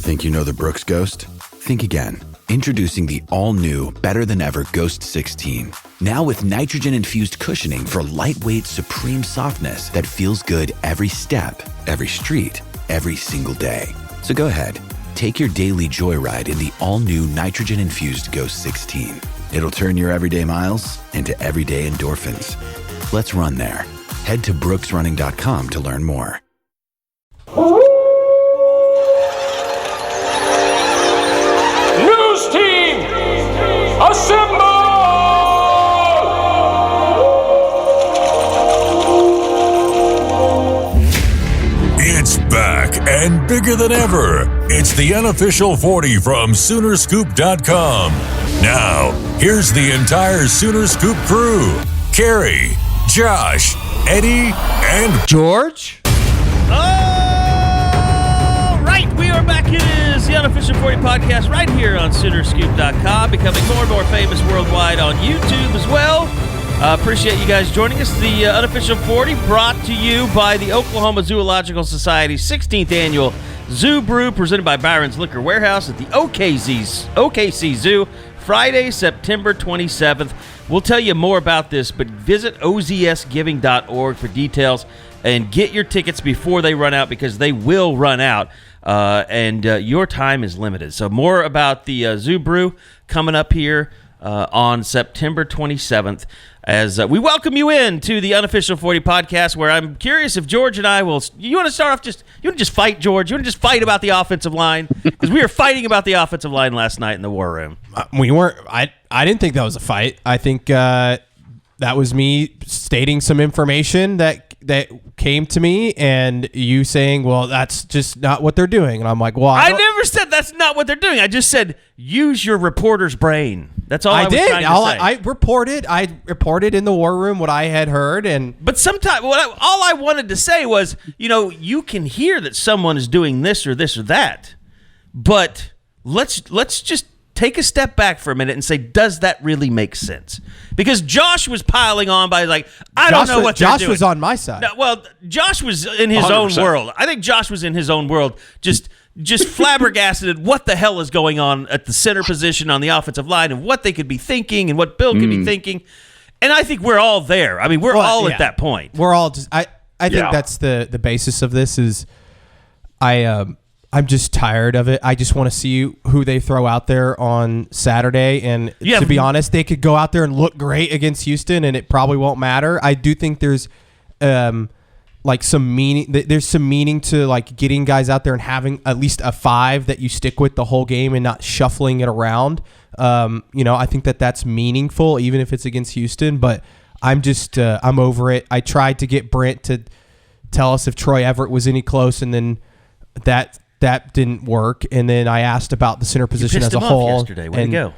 Think you know the Brooks Ghost? Think again. Introducing the all-new, better-than-ever Ghost 16. Now with nitrogen-infused cushioning for lightweight, supreme softness that feels good every step, every street, every single day. So go ahead, take your daily joyride in the all-new nitrogen-infused Ghost 16. It'll turn your everyday miles into everyday endorphins. Let's run there. Head to brooksrunning.com to learn more. News team, assemble! It's back and bigger than ever. It's the unofficial 40 from Soonerscoop.com. Now, here's the entire Sooner Scoop crew. Carrie, Josh, Eddie, and George. All right, we are back. It is the unofficial 40 podcast right here on Soonerscoop.com, becoming more and more famous worldwide on YouTube as well. Appreciate you guys joining us. The unofficial 40 brought to you by the Oklahoma Zoological Society's 16th annual Zoo Brew, presented by Byron's Liquor Warehouse at the OKC Zoo, Friday, September 27th. We'll tell you more about this, but visit ozsgiving.org for details and get your tickets before they run out, because they will run out, and your time is limited. So more about the Zoo Brew coming up here on September 27th, as we welcome you in to the unofficial 40 podcast, where I'm curious if George and I will. You want to start off you want to just fight, George? You want to just fight about the offensive line? Because we were fighting about the offensive line last night in the war room. We weren't. I didn't think that was a fight. I think that was me stating some information that came to me, and you saying, well, that's just not what they're doing. And I'm like, well, I never said that's not what they're doing. I just said use your reporter's brain. That's all I was did. trying to say. I reported in the war room what I had heard, but sometimes all I wanted to say was, you can hear that someone is doing this or this or that, but let's just take a step back for a minute and say, does that really make sense? Because Josh was piling on by I don't know what they're doing. Josh was on my side. No, well, Josh was in his 100%. Own world. I think Josh was in his own world, just flabbergasted at what the hell is going on at the center position on the offensive line, and what they could be thinking and what Bill could be thinking. And I think we're all there. I mean, we're all at that point. We're all just. I think that's the basis of this. Is I'm just tired of it. I just want to see who they throw out there on Saturday. And to be honest, they could go out there and look great against Houston, and it probably won't matter. I do think there's some meaning. There's some meaning to getting guys out there and having at least a 5 that you stick with the whole game and not shuffling it around. I think that's meaningful, even if it's against Houston. But I'm just I'm over it. I tried to get Brent to tell us if Troy Everett was any close, and then that didn't work. And then I asked about the center position as a whole. Yesterday. Way to go.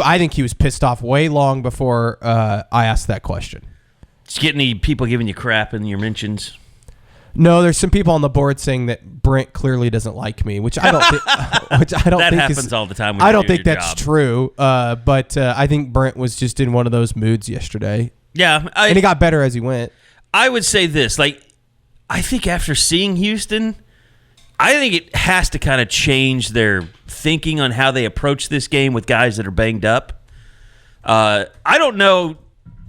I think he was pissed off way long before I asked that question. Did you get any people giving you crap in your mentions? No, there's some people on the board saying that Brent clearly doesn't like me, which I don't. That happens all the time. I don't think that's true. But I think Brent was just in one of those moods yesterday. Yeah, and he got better as he went. I would say this: I think after seeing Houston, I think it has to kind of change their thinking on how they approach this game with guys that are banged up. I don't know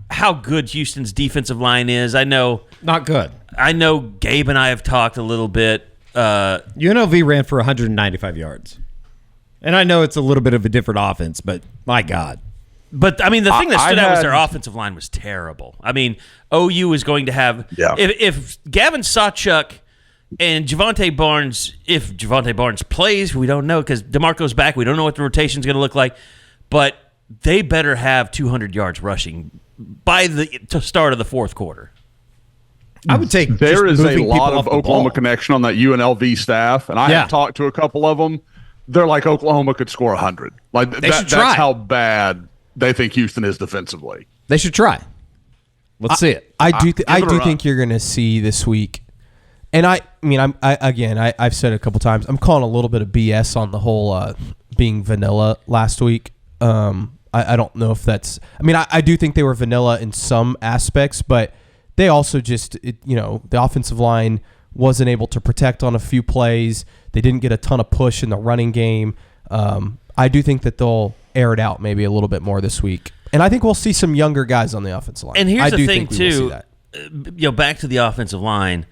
how good Houston's defensive line is. I know not good. I know Gabe and I have talked a little bit. UNLV ran for 195 yards. And I know it's a little bit of a different offense, but my God. But, I mean, the thing that stood out was their offensive line was terrible. I mean, OU is going to have if Gavin Sawchuk and Javonte Barnes, if Javonte Barnes plays, we don't know, because DeMarco's back. We don't know what the rotation is going to look like. But they better have 200 yards rushing by the start of the fourth quarter. I would take. There is a lot of Oklahoma connection on that UNLV staff, and I have talked to a couple of them. They're like Oklahoma could score 100. That's how bad they think Houston is defensively. They should try. Let's see it. I do think you're going to see this week. And I've said it a couple times. I'm calling a little bit of BS on the whole being vanilla last week. I don't know if that's. I do think they were vanilla in some aspects, but they also the offensive line wasn't able to protect on a few plays. They didn't get a ton of push in the running game. I do think that they'll air it out maybe a little bit more this week. And I think we'll see some younger guys on the offensive line. And here's the thing, too. Back to the offensive line.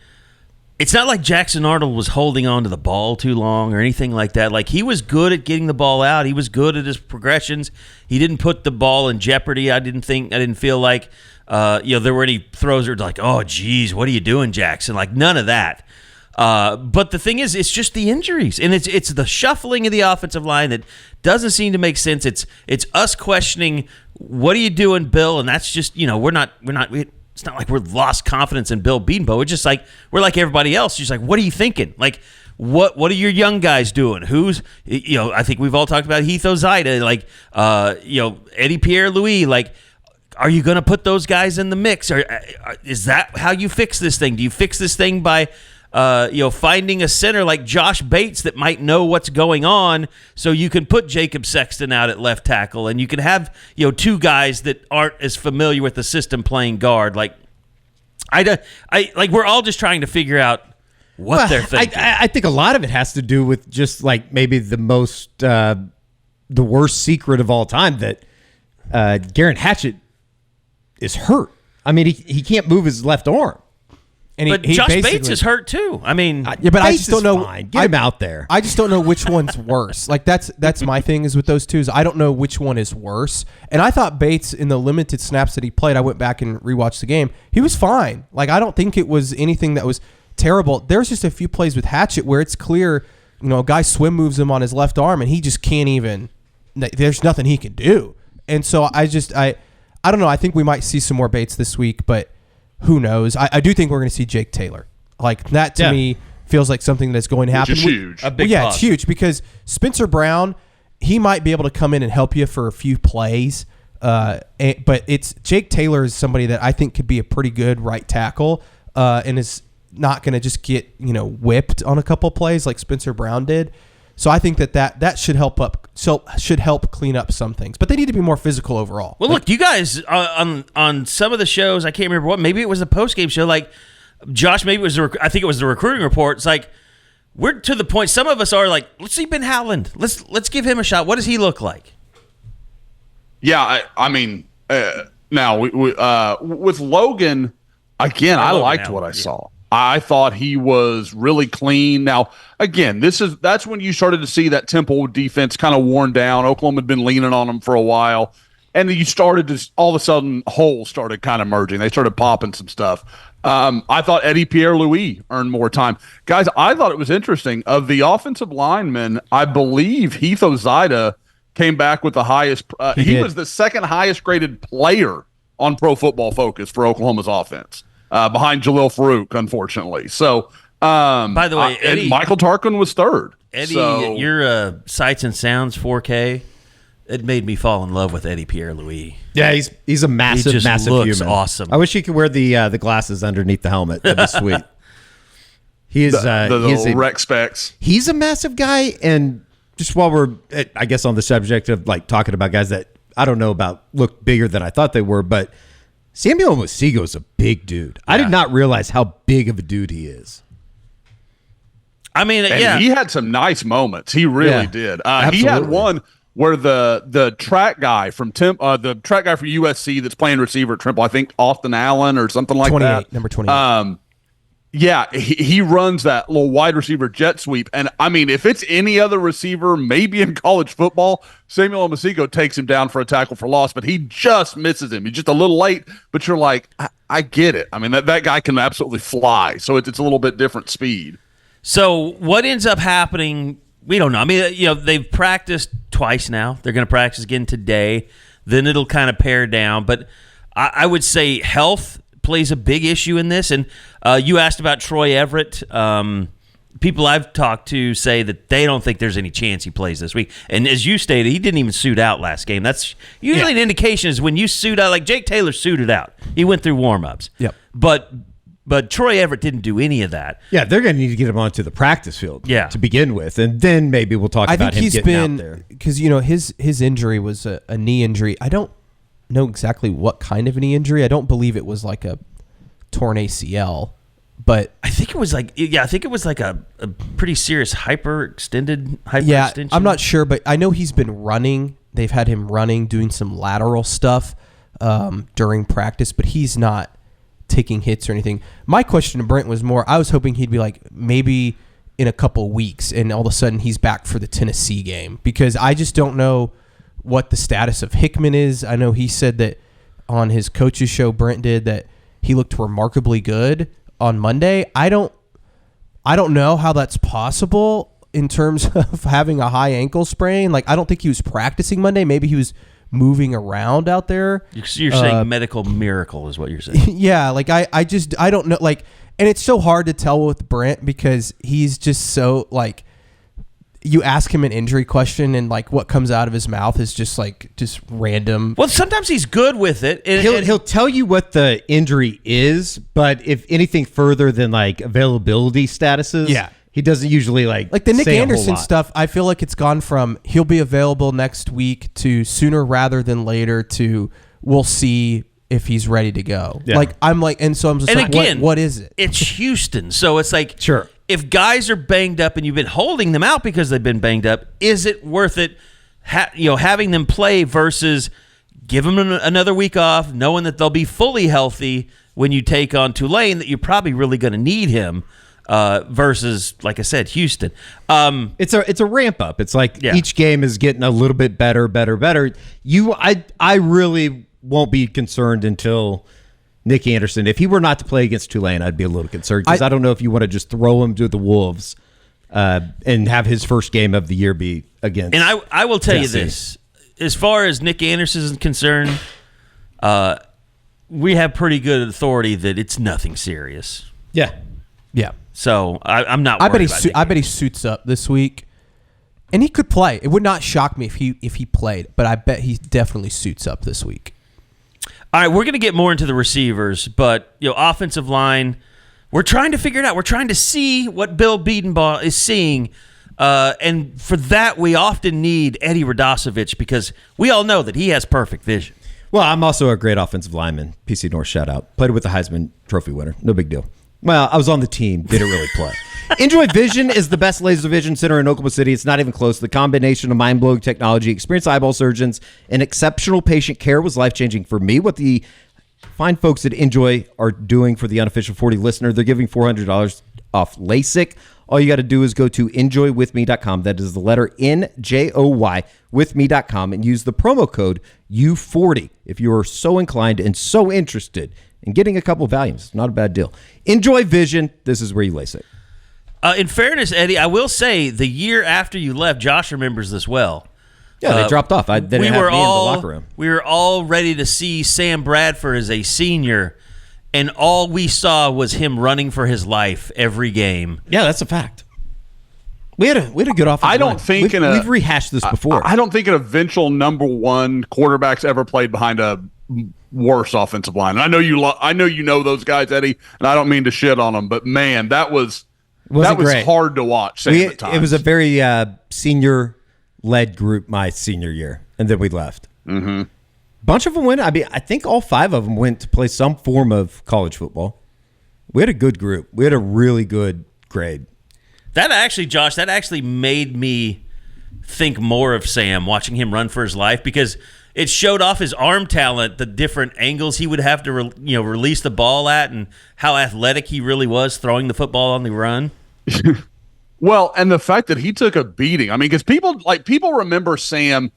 It's not like Jackson Arnold was holding on to the ball too long or anything like that. Like, he was good at getting the ball out. He was good at his progressions. He didn't put the ball in jeopardy. I didn't feel like there were any throws that were like, oh, geez, what are you doing, Jackson? Like, none of that. But the thing is, it's just the injuries, and it's the shuffling of the offensive line that doesn't seem to make sense. It's us questioning, what are you doing, Bill? And that's just, it's not like we're lost confidence in Bill Bedenbaugh. It's just like we're like everybody else. Just like, what are you thinking? Like, what are your young guys doing? I think we've all talked about Heath Ozida, like, Eddie Pierre-Louis. Like, are you going to put those guys in the mix? Or is that how you fix this thing? Do you fix this thing by finding a center like Josh Bates that might know what's going on, so you can put Jacob Sexton out at left tackle, and you can have two guys that aren't as familiar with the system playing guard? Like, we're all just trying to figure out what they're thinking. I think a lot of it has to do with just like maybe the worst secret of all time, that Garrett Hatchett is hurt. I mean, he can't move his left arm. But Josh Bates is hurt too. I mean, but I just don't know. Fine. Get him out there. I just don't know which one's worse. Like, that's my thing is with those two. I don't know which one is worse. And I thought Bates, in the limited snaps that he played, I went back and rewatched the game. He was fine. Like, I don't think it was anything that was terrible. There's just a few plays with Hatchett where it's clear, a guy swim moves him on his left arm, and he just can't even. There's nothing he can do. And so I don't know. I think we might see some more Bates this week, but who knows? I do think we're going to see Jake Taylor. Like, that to me feels like something that's going to happen. Which is huge. It's huge because Spencer Brown, he might be able to come in and help you for a few plays. But it's Jake Taylor is somebody that I think could be a pretty good right tackle and is not going to just get whipped on a couple plays like Spencer Brown did. So I think that should help clean up some things, but they need to be more physical overall. Well, look, you guys on some of the shows, I can't remember what. Maybe it was the post game show. Like, Josh, maybe it was I think it was the recruiting report. It's like, we're to the point. Some of us are like, let's see Ben Howland. Let's give him a shot. What does he look like? Yeah, I mean, now we with Logan again. I liked what I saw. I thought he was really clean. Now, again, that's when you started to see that Temple defense kind of worn down. Oklahoma had been leaning on them for a while, and you started to all of a sudden holes started kind of merging. They started popping some stuff. I thought Eddie Pierre-Louis earned more time. Guys, I thought it was interesting. Of the offensive linemen, I believe Heath Ozida came back with the highest. He was the second highest graded player on Pro Football Focus for Oklahoma's offense. Behind Jalil Farouk, unfortunately. So, by the way, Eddie, Michael Tarquin was third. Eddie, your Sights and Sounds 4K, it made me fall in love with Eddie Pierre-Louis. Yeah, he's a massive, he just massive looks human. Awesome. I wish he could wear the glasses underneath the helmet. That'd be sweet. He is the little rec specs. He's a massive guy, and just while we're, I guess, on the subject of like talking about guys that I don't know about look bigger than I thought they were, but Samuel Mosigo is a big dude. Yeah. I did not realize how big of a dude he is. I mean, and he had some nice moments. He really did. He had one where the track guy from the track guy from USC that's playing receiver at Temple, I think Austin Allen or something like 28, that. Number 28. Yeah, he runs that little wide receiver jet sweep. And, I mean, if it's any other receiver, maybe in college football, Samuel Mosigo takes him down for a tackle for loss, but he just misses him. He's just a little late, but you're like, I get it. I mean, that guy can absolutely fly, so it's a little bit different speed. So what ends up happening, we don't know. I mean, they've practiced twice now. They're going to practice again today. Then it'll kind of pare down. But I would say health plays a big issue in this. And you asked about Troy Everett. People I've talked to say that they don't think there's any chance he plays this week. And as you stated, he didn't even suit out last game. That's usually an indication is when you suit out, like Jake Taylor suited out. He went through warm-ups. Yep. But Troy Everett didn't do any of that. Yeah, they're going to need to get him onto the practice field to begin with, and then maybe we'll talk about him getting out there. Because, his injury was a knee injury. I don't know exactly what kind of knee injury. I don't believe it was like a torn ACL. But I think it was like a pretty serious hyperextension. I'm not sure, but I know he's been running. They've had him running, doing some lateral stuff during practice, but he's not taking hits or anything. My question to Brent was more, I was hoping he'd be like maybe in a couple weeks and all of a sudden he's back for the Tennessee game, because I just don't know what the status of Hickman is. I know he said that on his coach's show, Brent did, that he looked remarkably good on Monday. I don't know how that's possible in terms of having a high ankle sprain. Like, I don't think he was practicing Monday. Maybe he was moving around out there. You're saying medical miracle is what you're saying. Yeah, like I don't know, like, and it's so hard to tell with Brent because he's just so, like, you ask him an injury question and like what comes out of his mouth is just random. Well, sometimes he's good with it. He'll tell you what the injury is, but if anything further than like availability statuses, he doesn't usually like the Nick Anderson stuff. I feel like it's gone from he'll be available next week to sooner rather than later to we'll see if he's ready to go. Yeah. So I'm just like, again, what is it? It's Houston, so it's like, sure. If guys are banged up and you've been holding them out because they've been banged up, is it worth it? Having them play versus give them another week off, knowing that they'll be fully healthy when you take on Tulane, that you're probably really going to need him. Versus, like I said, Houston. It's a ramp up. It's like each game is getting a little bit better. I really won't be concerned until Nick Anderson. If he were not to play against Tulane, I'd be a little concerned because I don't know if you want to just throw him to the Wolves and have his first game of the year be against. And I will tell you this: as far as Nick Anderson is concerned, we have pretty good authority that it's nothing serious. Yeah. So I'm not worried about I bet he suits up this week, and he could play. It would not shock me if he played, but I bet he definitely suits up this week. All right, we're going to get more into the receivers, but offensive line, we're trying to figure it out. We're trying to see what Bill Bedenbaugh is seeing, and for that we often need Eddie Radosevich because we all know that he has perfect vision. Well, I'm also a great offensive lineman. PC North shout out. Played with the Heisman Trophy winner. No big deal. Well, I was on the team. Didn't really play. Enjoy Vision is the best laser vision center in Oklahoma City. It's not even close. The combination of mind-blowing technology, experienced eyeball surgeons, and exceptional patient care was life-changing for me. What the fine folks at Enjoy are doing for the Unofficial 40 listener, they're giving $400 off LASIK. All you got to do is go to enjoywithme.com. That is the letter NJOY withme.com and use the promo code U40 if you are so inclined and so interested in getting a couple of volumes. It's not a bad deal. Enjoy Vision. This is where you LASIK. In fairness, Eddie, I will say the year after you left, Josh remembers this well. Yeah, they dropped off. They didn't have me in the locker room. We were all ready to see Sam Bradford as a senior, and all we saw was him running for his life every game. Yeah, that's a fact. We had a good offensive I don't line. think we've rehashed this before. I don't think an eventual number one quarterback's ever played behind a worse offensive line. And I know you know those guys, Eddie, and I don't mean to shit on them, but man, that was great. Hard to watch. It was a very senior-led group my senior year, and then we left. Mm-hmm. Bunch of them went. I mean, I think all 5 of them went to play some form of college football. We had a good group. We had a really good grade. That actually made me think more of Sam, watching him run for his life, because it showed off his arm talent, the different angles he would have to release the ball at, and how athletic he really was throwing the football on the run. Well, and the fact that he took a beating. I mean, because people remember Sam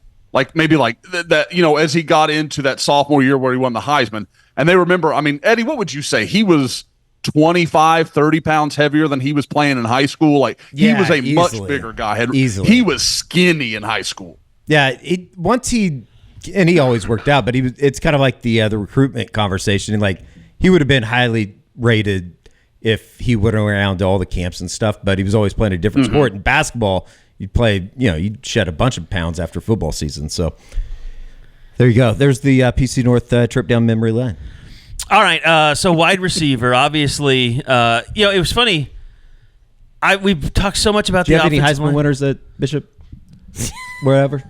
maybe that, as he got into that sophomore year where he won the Heisman, and they remember, I mean, Eddie, what would you say? He was 25, 30 pounds heavier than he was playing in high school. He was a much bigger guy. Easily. He was skinny in high school. Yeah, he always worked out, but it's kind of like the recruitment conversation. He would have been highly rated if he went around to all the camps and stuff, but he was always playing a different sport. In basketball, you'd shed a bunch of pounds after football season. So there you go. There's the PC North trip down memory lane. All right, so wide receiver, obviously, it was funny. We've talked so much about the offensive line. Do you have any Heisman line. winners at Bishop? Wherever?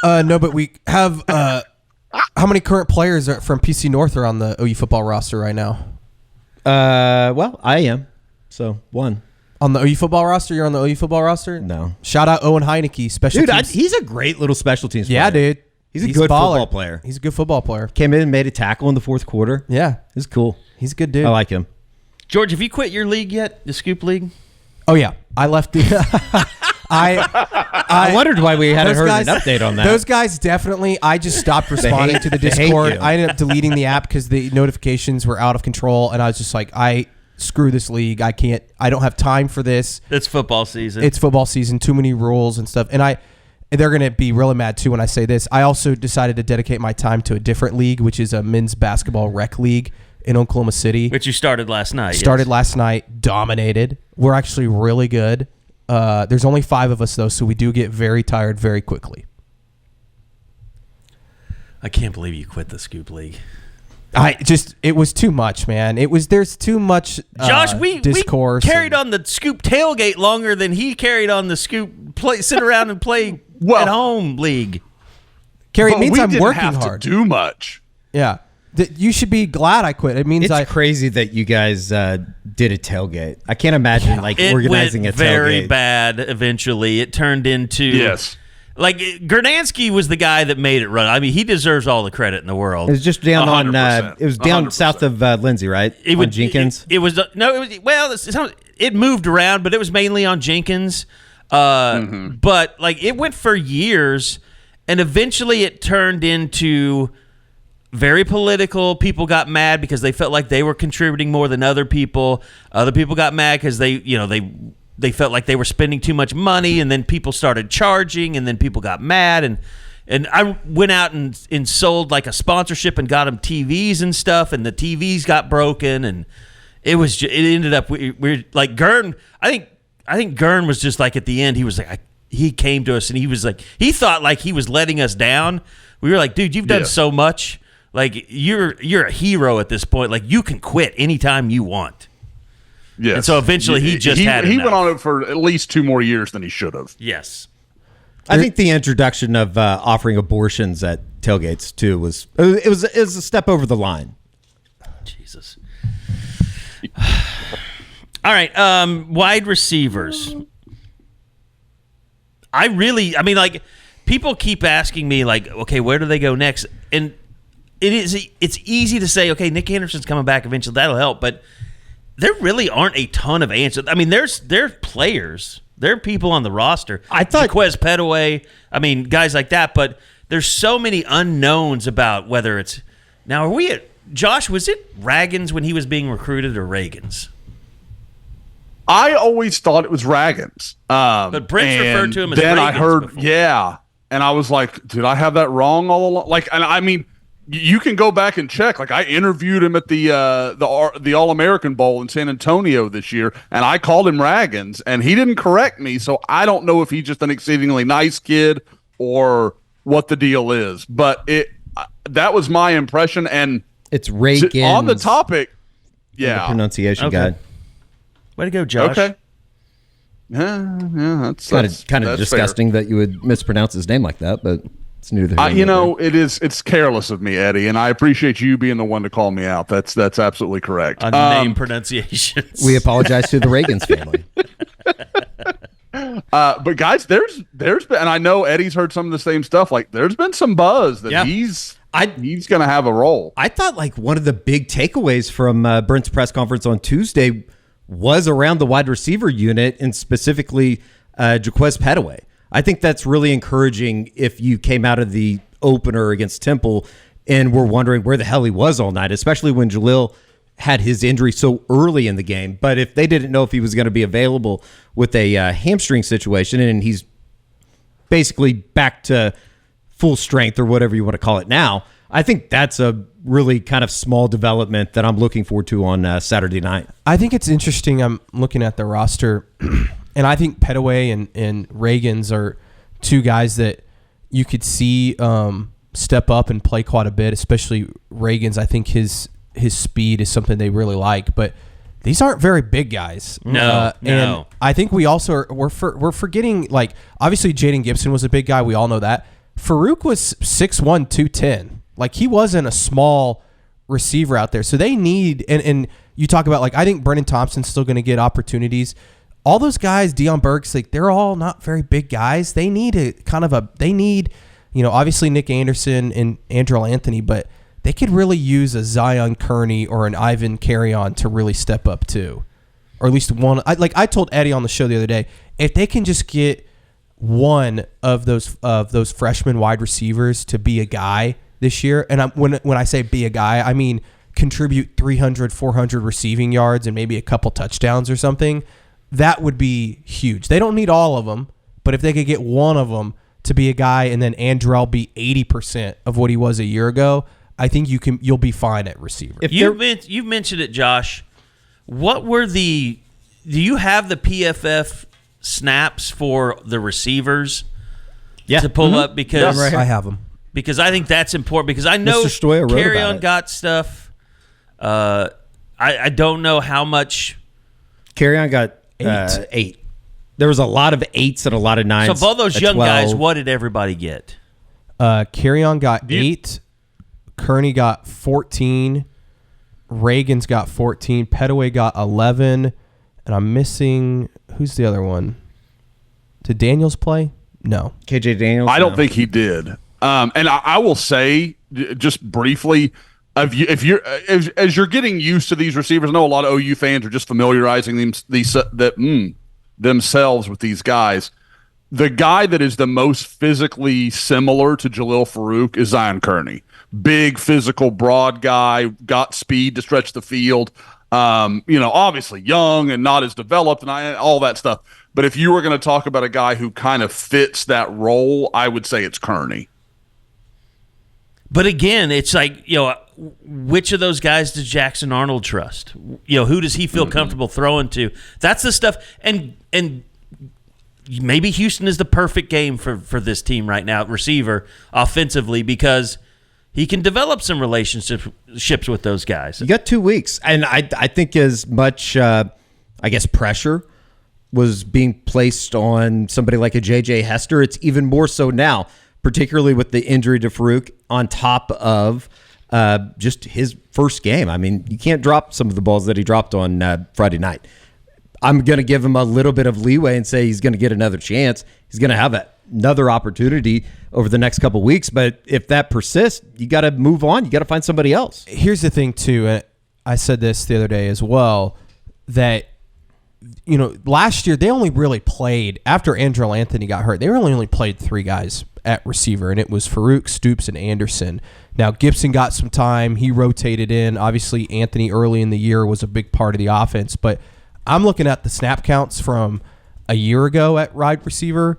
No, but we have how many current players from PC North are on the OU football roster right now? Well, I am. So, one. On the OU football roster? You're on the OU football roster? No. Shout out Owen Heineke, special teams. He's a great little special teams player. Yeah, dude. He's a good football player. He's a good football player. Came in and made a tackle in the fourth quarter. Yeah. He's cool. He's a good dude. I like him. George, have you quit your league yet? The Scoop League? Oh, yeah. I left the... I wondered why we hadn't heard an update on that. Those guys definitely... I just stopped responding to the Discord. I ended up deleting the app because the notifications were out of control, and I was just like, screw this league. I don't have time for this. It's football season. It's football season. Too many rules and stuff. And they're going to be really mad too when I say this. I also decided to dedicate my time to a different league, which is a men's basketball rec league in Oklahoma City. Which you started last night. Last night. Dominated. We're actually really good. There's only 5 of us though, so we do get very tired very quickly. I can't believe you quit the Scoop League. It was too much, man. There's too much Josh, we discourse. carried on the Scoop tailgate longer than he carried on the Scoop sit around and play at home league. Carrie, it means I'm working have hard. To do much. Yeah. You should be glad I quit. It means it's crazy that you guys did a tailgate. I can't imagine organizing a tailgate. Very bad. Eventually, it turned into Like Gernansky was the guy that made it run. I mean, he deserves all the credit in the world. It was just down 100%. On. It was down 100%. South of Lindsay, right? On Jenkins. It was it moved around, but it was mainly on Jenkins. But it went for years, and eventually it turned into very political. People got mad because they felt like they were contributing more than other people. Other people got mad because they felt like they were spending too much money, and then people started charging, and then people got mad, and I went out and sold like a sponsorship and got them TVs and stuff, and the TVs got broken, and it ended up we're like Gurn. I think Gurn was just like at the end he was like he came to us and he was like he thought like he was letting us down. We were like, dude, you've done so much. Like you're a hero at this point. Like you can quit anytime you want. Yes. And so eventually he went on it for at least 2 more years than he should have. Yes. I think the introduction of offering abortions at tailgates too was a step over the line. Jesus. All right, wide receivers. People keep asking me like, okay, where do they go next? And it's easy to say, okay, Nick Anderson's coming back eventually, that'll help, but there really aren't a ton of answers. I mean, there's players, there are people on the roster. I thought Jaquez Petaway, guys like that, but there's so many unknowns about whether it's now. Are we at Josh? Was it Raggins when he was being recruited or Reagans? I always thought it was Raggins, but Brent's referred to him as. Then Reagans I heard, before. and I was like, did I have that wrong all along? Like, and I mean. You can go back and check. Like I interviewed him at the All-American Bowl in San Antonio this year, and I called him Raggins, and he didn't correct me. So I don't know if he's just an exceedingly nice kid or what the deal is. But that was my impression. And it's Reagans on the topic. Yeah, the pronunciation guide. Way to go, Josh. Okay. Yeah, that's kind of disgusting that you would mispronounce his name like that, but. It's neither it's careless of me, Eddie, and I appreciate you being the one to call me out. That's absolutely correct. On name pronunciations. We apologize to the Reagans family. But guys, there's been, and I know Eddie's heard some of the same stuff. Like there's been some buzz that he's going to have a role. I thought like one of the big takeaways from Brent's press conference on Tuesday was around the wide receiver unit and specifically Jaquez Petaway. I think that's really encouraging if you came out of the opener against Temple and were wondering where the hell he was all night, especially when Jalil had his injury so early in the game. But if they didn't know if he was going to be available with a hamstring situation and he's basically back to full strength or whatever you want to call it now, I think that's a really kind of small development that I'm looking forward to on Saturday night. I think it's interesting. I'm looking at the roster. And I think Petaway and Reagans are 2 guys that you could see step up and play quite a bit, especially Reagans. I think his speed is something they really like, but these aren't very big guys. No. And I think we also we're forgetting, like, obviously Jaden Gibson was a big guy. We all know that. Farouk was 6'1", 210. Like, he wasn't a small receiver out there. So they need, and you talk about, like, I think Brennan Thompson's still going to get opportunities. All those guys, Deion Burks, like, they're all not very big guys. They need obviously Nick Anderson and Andrell Anthony, but they could really use a Zion Kearney or an Ivan Carrion to really step up too. Or at least one. I told Eddie on the show the other day, if they can just get one of those freshman wide receivers to be a guy this year, and when I say be a guy, I mean contribute 300, 400 receiving yards and maybe a couple touchdowns or something, that would be huge. They don't need all of them, but if they could get one of them to be a guy and then Andrell be 80% of what he was a year ago, I think you'll be fine at receiver. You've mentioned it, Josh. Do you have the PFF snaps for the receivers to pull up? Because I have them. Because I think that's important, because I know Carrion got stuff. I don't know how much. Carrion got 8. There was a lot of 8s and a lot of 9s. So of all those young guys, what did everybody get? Carrion got 8. Kearney got 14. Reagan's got 14. Petaway got 11. And I'm missing, who's the other one? Did Daniels play? No. KJ Daniels? I don't think he did. And I will say, just briefly, as you're getting used to these receivers, I know a lot of OU fans are just familiarizing themselves with these guys. The guy that is the most physically similar to Jalil Farouk is Zion Kearney. Big, physical, broad guy, got speed to stretch the field. Obviously young and not as developed and all that stuff. But if you were going to talk about a guy who kind of fits that role, I would say it's Kearney. But again, it's like, which of those guys does Jackson Arnold trust? Who does he feel comfortable throwing to? That's the stuff. And maybe Houston is the perfect game for this team right now, receiver, offensively, because he can develop some relationships with those guys. You got 2 weeks. And I think as much, pressure was being placed on somebody like a J.J. Hester, it's even more so now, particularly with the injury to Farouk on top of just his first game. I mean, you can't drop some of the balls that he dropped on Friday night. I'm going to give him a little bit of leeway and say he's going to get another chance. He's going to have another opportunity over the next couple of weeks. But if that persists, you got to move on. You got to find somebody else. Here's the thing, too. I said this the other day as well, that last year they only really played, after Andrell Anthony got hurt, they really only played 3 guys at receiver, and it was Farouk, Stoops, and Anderson. Now, Gibson got some time. He rotated in. Obviously, Anthony early in the year was a big part of the offense, but I'm looking at the snap counts from a year ago at wide receiver,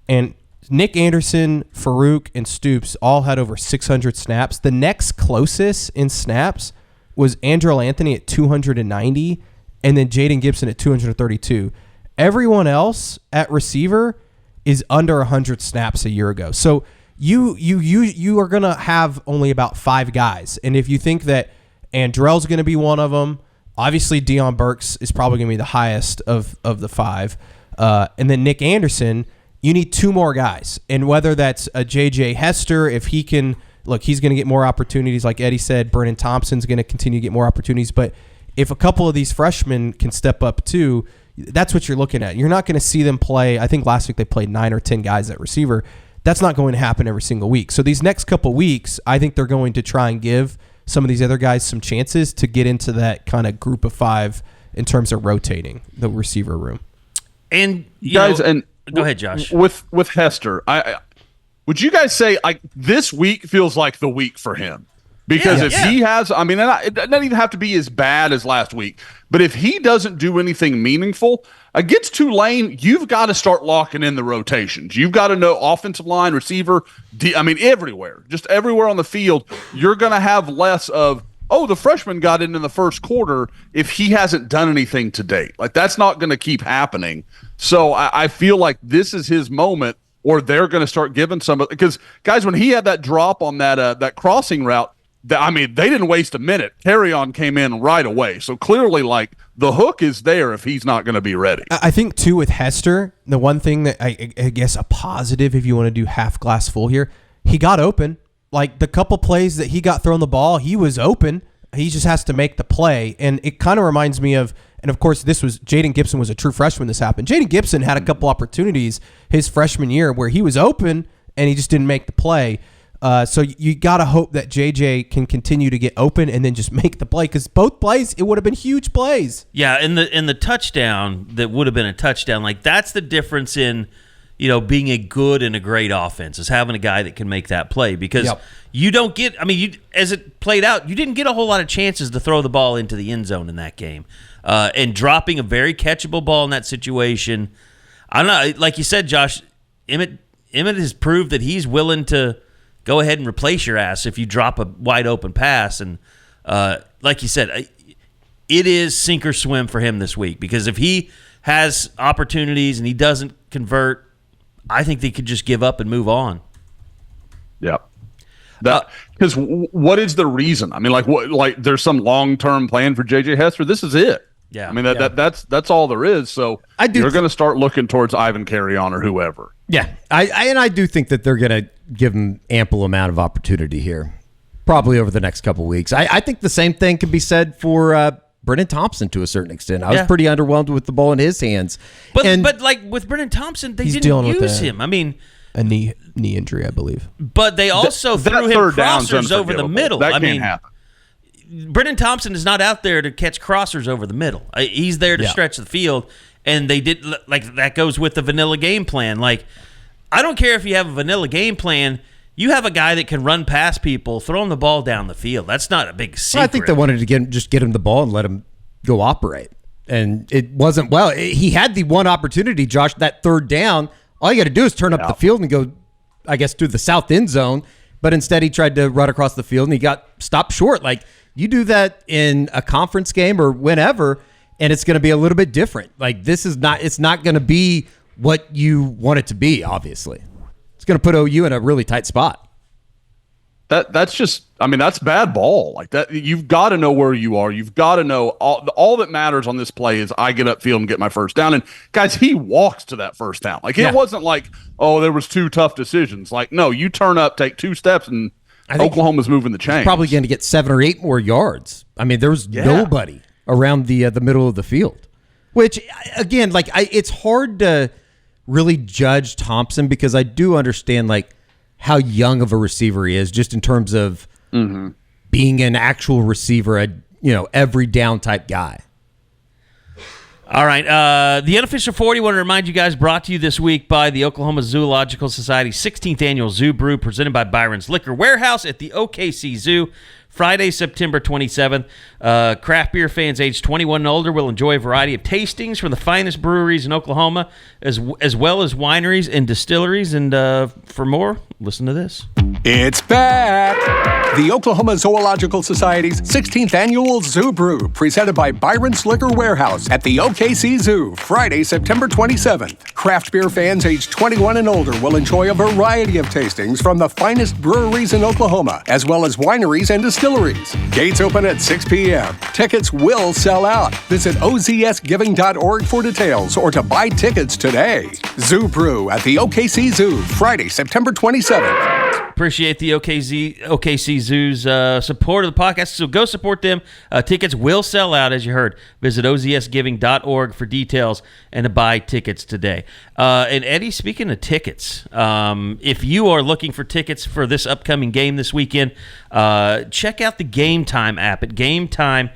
and Nick Anderson, Farouk, and Stoops all had over 600 snaps. The next closest in snaps was Andrell Anthony at 290, and then Jaden Gibson at 232. Everyone else at receiver is under 100 snaps a year ago. So you are going to have only about 5 guys. And if you think that Andrell's going to be one of them, obviously Deion Burks is probably going to be the highest of the 5. And then Nick Anderson, you need 2 more guys. And whether that's a J.J. Hester, if he can, look, he's going to get more opportunities. Like Eddie said, Brennan Thompson's going to continue to get more opportunities. But if a couple of these freshmen can step up too, that's what you're looking at. You're not going to see them play. I think last week they played 9 or 10 guys at receiver. That's not going to happen every single week. So these next couple weeks, I think they're going to try and give some of these other guys some chances to get into that kind of group of 5 in terms of rotating the receiver room. And go ahead, Josh. With Hester, would you guys say this week feels like the week for him? Because he has, it doesn't even have to be as bad as last week, but if he doesn't do anything meaningful against Tulane, you've got to start locking in the rotations. You've got to know offensive line, receiver, everywhere, just everywhere on the field. You're going to have less of, the freshman got in the first quarter if he hasn't done anything to date. Like, that's not going to keep happening. So I feel like this is his moment, or they're going to start giving some, because guys, when he had that drop on that crossing route, they didn't waste a minute. Carrion came in right away. So clearly, the hook is there if he's not going to be ready. I think, too, with Hester, the one thing that I guess a positive, if you want to do half glass full here, he got open. Like, the couple plays that he got thrown the ball, he was open. He just has to make the play. And it kind of reminds me of, and of course, Jaden Gibson was a true freshman when this happened. Jaden Gibson had a couple opportunities his freshman year where he was open and he just didn't make the play. So you got to hope that JJ can continue to get open and then just make the play, because both plays, it would have been huge plays. Yeah, and the touchdown that would have been a touchdown, like that's the difference in, being a good and a great offense, is having a guy that can make that play, because you don't get, as it played out, you didn't get a whole lot of chances to throw the ball into the end zone in that game. And dropping a very catchable ball in that situation, I don't know, like you said, Josh, Emmett has proved that he's willing to go ahead and replace your ass if you drop a wide open pass. And like you said, it is sink or swim for him this week, because if he has opportunities and he doesn't convert, I think they could just give up and move on. Yeah. Because what is the reason? There's some long-term plan for JJ Hester. This is it. Yeah. That's all there is. So you're going to start looking towards Ivan Carrion or whoever. Yeah. I do think that they're going to give him ample amount of opportunity here, probably over the next couple of weeks. I think the same thing can be said for Brennan Thompson to a certain extent. I was pretty underwhelmed with the ball in his hands. But like with Brennan Thompson, they didn't use him. A knee injury, I believe. But they also threw him crossers over the middle. That can't happen. Brennan Thompson is not out there to catch crossers over the middle. He's there to stretch the field, and they did, like, that goes with the vanilla game plan. Like, I don't care if you have a vanilla game plan. You have a guy that can run past people, throw him the ball down the field. That's not a big secret. Well, I think they wanted to get him the ball and let him go operate. And it wasn't, he had the one opportunity, Josh, that third down. All you got to do is turn up the field and go, I guess, through the south end zone. But instead he tried to run across the field and he got stopped short. Like, you do that in a conference game or whenever, and it's going to be a little bit different. Like, it's not going to be what you want it to be, obviously. It's going to put OU in a really tight spot. That's just, that's bad ball. Like that, you've got to know where you are. You've got to know all that matters on this play is I get upfield and get my first down. And guys, he walks to that first down. Like, it wasn't like, there was two tough decisions. Like, no, you turn up, take two steps, and Oklahoma's moving the chains. Probably going to get 7 or 8 more yards. There was nobody around the middle of the field. Which, again, it's hard to really judge Thompson, because I do understand how young of a receiver he is, just in terms of being an actual receiver, every down type guy. All right. The Unofficial 40, want to remind you guys, brought to you this week by the Oklahoma Zoological Society's 16th Annual Zoo Brew, presented by Byron's Liquor Warehouse at the OKC Zoo. Friday, September 27th. Craft beer fans aged 21 and older will enjoy a variety of tastings from the finest breweries in Oklahoma, as well as wineries and distilleries. And for more, listen to this. It's back! The Oklahoma Zoological Society's 16th Annual Zoo Brew, presented by Byron's Liquor Warehouse at the OKC Zoo, Friday, September 27th. Craft beer fans aged 21 and older will enjoy a variety of tastings from the finest breweries in Oklahoma, as well as wineries and distilleries. Gates open at 6 p.m. Tickets will sell out. Visit ozsgiving.org for details or to buy tickets today. Zoo Brew at the OKC Zoo, Friday, September 27th. Appreciate the OKC Zoo's support of the podcast, so go support them. Tickets will sell out, as you heard. Visit ozsgiving.org for details and to buy tickets today. And Eddie, speaking of tickets, if you are looking for tickets for this upcoming game this weekend, check out the Game Time app at gametime.co.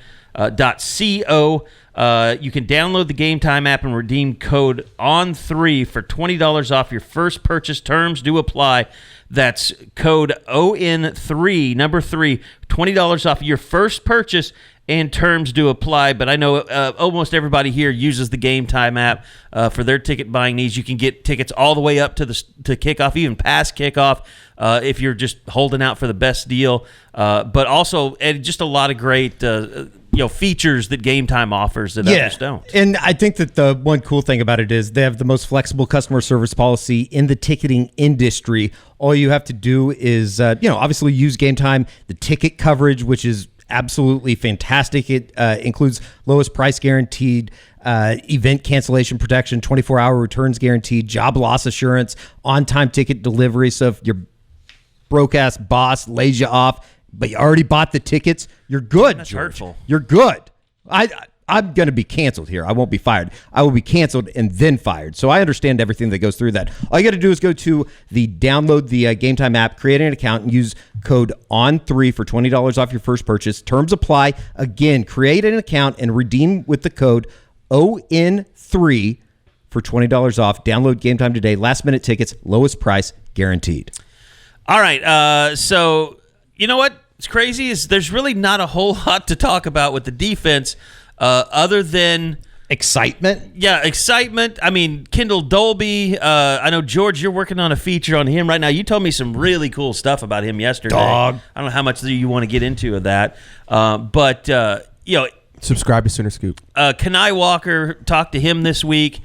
You can download the Game Time app and redeem code ON3 for $20 off your first purchase. Terms do apply. That's code ON3, number 3, $20 off your first purchase, and terms do apply. But I know almost everybody here uses the Game Time app for their ticket buying needs. You can get tickets all the way up to kickoff, even past kickoff, if you're just holding out for the best deal. But also, just a lot of great features that Game Time offers that others don't. And I think that the one cool thing about it is they have the most flexible customer service policy in the ticketing industry. All you have to do is, obviously use Game Time, the ticket coverage, which is absolutely fantastic. It includes lowest price guaranteed, event cancellation protection, 24-hour returns guaranteed, job loss assurance, on-time ticket delivery. So if your broke-ass boss lays you off, but you already bought the tickets. You're good, That's George. hurtful. You're good. I'm going to be canceled here. I won't be fired. I will be canceled and then fired. So I understand everything that goes through that. All you got to do is go to download the Game Time app, create an account, and use code ON3 for $20 off your first purchase. Terms apply. Again, create an account and redeem with the code ON3 for $20 off. Download Game Time today. Last minute tickets, lowest price guaranteed. All right. So you know what's crazy is there's really not a whole lot to talk about with the defense. Other than excitement. Yeah, excitement. I mean, Kendall Dolby. I know, George, you're working on a feature on him right now. You told me some really cool stuff about him yesterday. Dog. I don't know how much you want to get into of that. But subscribe to Sooner Scoop. Kenai Walker, talked to him this week.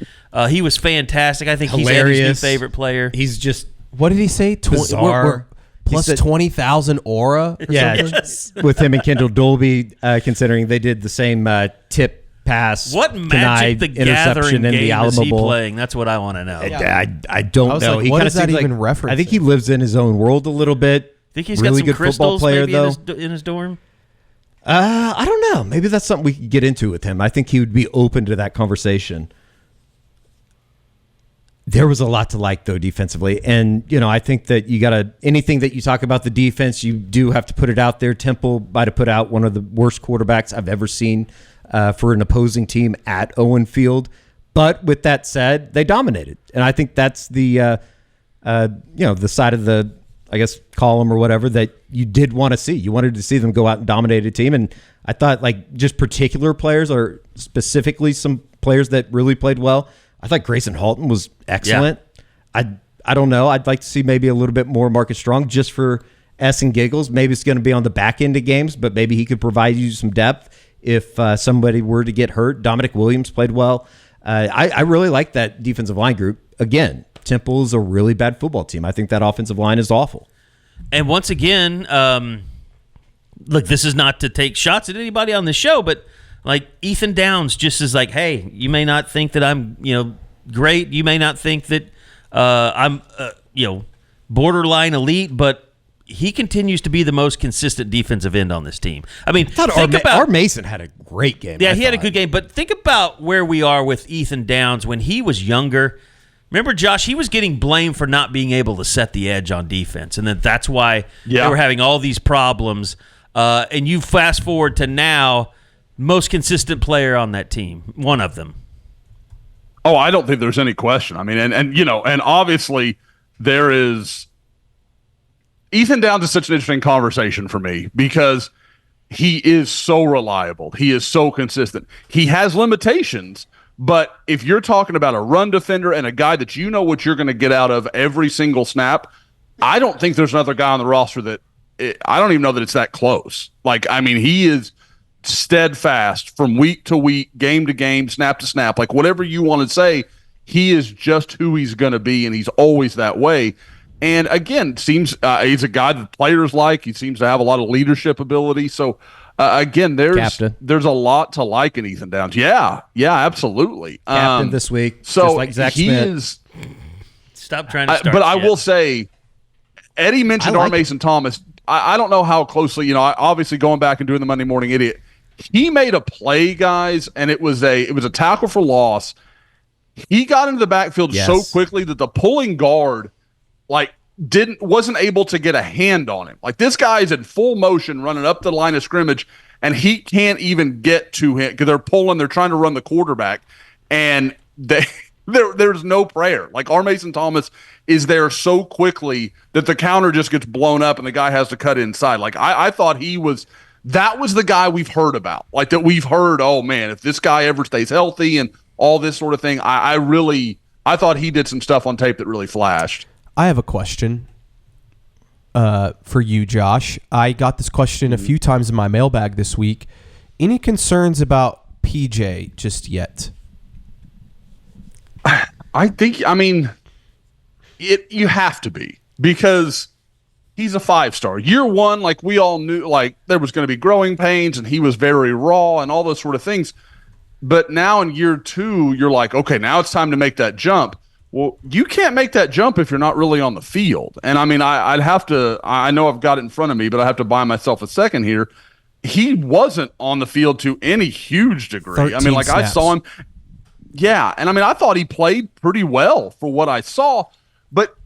He was fantastic. I think Hilarious. He's Eddie's new favorite player. He's just what did he say? Bizarre. Plus 20,000 aura? Yes. With him and Kendall Dolby, considering they did the same tip pass. What Magic the Gathering in the game is Alamo he Bowl. playing? That's what I want to know. I don't know. Like, He what kinda does that seems even reference? I think he lives in his own world a little bit. Think he's really got some good football crystals player, maybe though. in his dorm? I don't know. Maybe that's something we could get into with him. I think he would be open to that conversation. There was a lot to like, though, defensively. And, I think that anything that you talk about the defense, you do have to put it out there. Temple might have put out one of the worst quarterbacks I've ever seen for an opposing team at Owen Field. But with that said, they dominated. And I think that's the side of the, I guess, column or whatever that you did want to see. You wanted to see them go out and dominate a team. And I thought, just particular players, or specifically some players that really played well, I thought Grayson Halton was excellent. Yeah. I don't know. I'd like to see maybe a little bit more Marcus Strong just for S and giggles. Maybe it's going to be on the back end of games, but maybe he could provide you some depth if somebody were to get hurt. Dominic Williams played well. I really like that defensive line group. Again, Temple is a really bad football team. I think that offensive line is awful. And once again, look, this is not to take shots at anybody on the show, but Ethan Downs just is like, hey, you may not think that I'm, great. You may not think that I'm, borderline elite, but he continues to be the most consistent defensive end on this team. I mean, our Mason had a great game. Yeah, he had a good game, but think about where we are with Ethan Downs when he was younger. Remember, Josh, he was getting blamed for not being able to set the edge on defense, and that's why they were having all these problems. And you fast forward to now, most consistent player on that team, one of them. Oh, I don't think there's any question. I mean, and obviously there is. Ethan Downs is such an interesting conversation for me because he is so reliable. He is so consistent. He has limitations, but if you're talking about a run defender and a guy that you know what you're going to get out of every single snap, I don't think there's another guy on the roster that I don't even know that it's that close. He is steadfast from week to week, game to game, snap to snap, whatever you want to say. He is just who he's going to be, and he's always that way. And again, seems he's a guy that players like. He seems to have a lot of leadership ability. So again, there's a lot to like in Ethan Downs. Yeah, absolutely. Captain this week, so just like Zach Smith. Is. Stop trying to start. But I will say, Eddie mentioned R. Mason Thomas. I don't know how closely. Obviously going back and doing the Monday Morning Idiot, he made a play, guys, and it was a tackle for loss. He got into the backfield so quickly that the pulling guard wasn't able to get a hand on him. This guy is in full motion running up the line of scrimmage, and he can't even get to him because they're trying to run the quarterback, and there's no prayer. R. Mason Thomas is there so quickly that the counter just gets blown up and the guy has to cut inside. I thought that was the guy we've heard about. That we've heard, oh man, if this guy ever stays healthy and all this sort of thing, I thought he did some stuff on tape that really flashed. I have a question for you, Josh. I got this question a few times in my mailbag this week. Any concerns about PJ just yet? I think, you have to be, because he's a 5-star. Year one, we all knew, there was going to be growing pains and he was very raw and all those sort of things. But now in year two, you're okay, now it's time to make that jump. well, you can't make that jump if you're not really on the field. And I mean, I'd have to, I know I've got it in front of me, but I have to buy myself a second here. He wasn't on the field to any huge degree. I mean, like snaps. I saw him. Yeah. And I mean, I thought he played pretty well for what I saw, but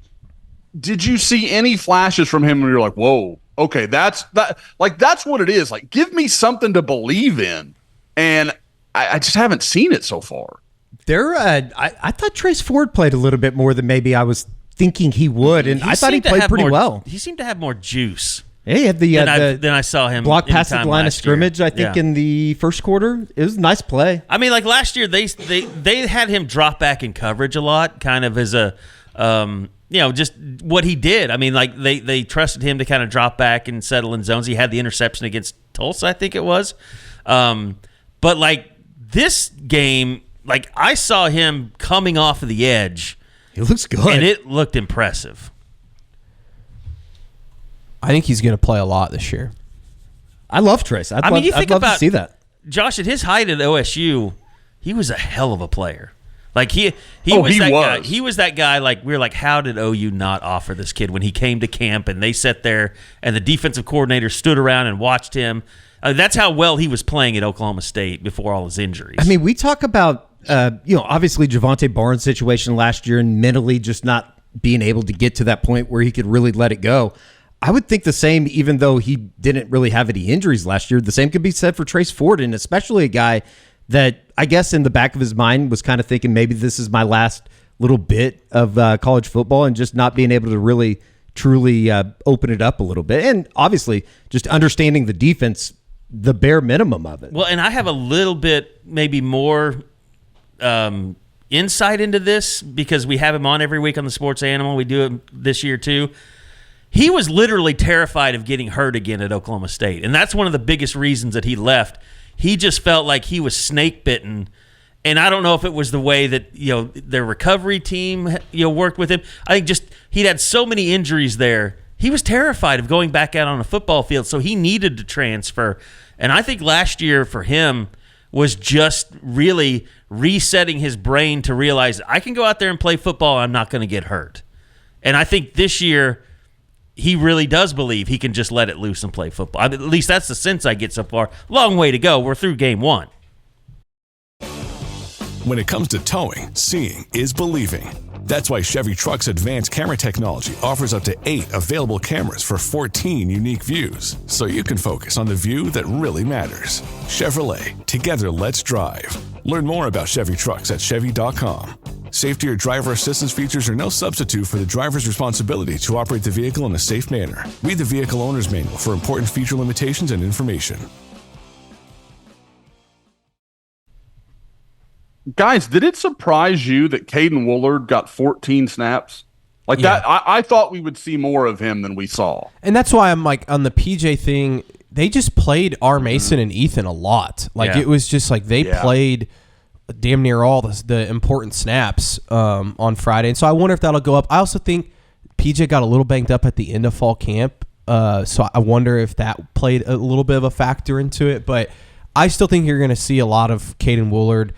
did you see any flashes from him where you're like, whoa, okay, that's what it is. Like, give me something to believe in. And I just haven't seen it so far. I thought Trace Ford played a little bit more than maybe I was thinking he would, and I thought he played pretty well. He seemed to have more juice. Yeah, he had than I saw him block past the line of scrimmage. I think in the first quarter, it was a nice play. I mean, like last year, they had him drop back in coverage a lot, kind of as a just what he did. I mean, like they trusted him to kind of drop back and settle in zones. He had the interception against Tulsa, I think it was. But like this game, like I saw him coming off of the edge. He looks good. And it looked impressive. I think he's going to play a lot this year. I love Trace. I'd love to see that. Josh, at his height at OSU, he was a hell of a player. Like he was that guy. Like we were like, how did OU not offer this kid when he came to camp and they sat there and the defensive coordinator stood around and watched him. That's how well he was playing at Oklahoma State before all his injuries. I mean, we talk about obviously Javonte Barnes' situation last year and mentally just not being able to get to that point where he could really let it go. I would think the same, even though he didn't really have any injuries last year. The same could be said for Trace Ford, and especially a guy that I guess in the back of his mind was kind of thinking maybe this is my last little bit of college football, and just not being able to really truly open it up a little bit. And obviously just understanding the defense, the bare minimum of it. Well, and I have a little bit maybe more insight into this because we have him on every week on the Sports Animal. We do it this year too. He was literally terrified of getting hurt again at Oklahoma State, and that's one of the biggest reasons that he left. He just felt like he was snake bitten, and I don't know if it was the way that their recovery team worked with him. I think just he'd had so many injuries there. He was terrified of going back out on a football field, so he needed to transfer. And I think last year for him was just really resetting his brain to realize I can go out there and play football. I'm not going to get hurt. And I think this year he really does believe he can just let it loose and play football. I mean, at least that's the sense I get so far. Long way to go. We're through game one. When it comes to towing, seeing is believing. That's why Chevy Truck's advanced camera technology offers up to 8 available cameras for 14 unique views, so you can focus on the view that really matters. Chevrolet, together let's drive. Learn more about Chevy Trucks at Chevy.com. Safety or driver assistance features are no substitute for the driver's responsibility to operate the vehicle in a safe manner. Read the vehicle owner's manual for important feature limitations and information. Guys, did it surprise you that Caden Woolard got 14 snaps? Like that, I thought we would see more of him than we saw. And that's why I'm like, on the PJ thing, they just played R. Mason and Ethan a lot. Like it was just like they played damn near all the important snaps on Friday. And so I wonder if that'll go up. I also think PJ got a little banged up at the end of fall camp. So I wonder if that played a little bit of a factor into it. But I still think you're going to see a lot of Caden Woolard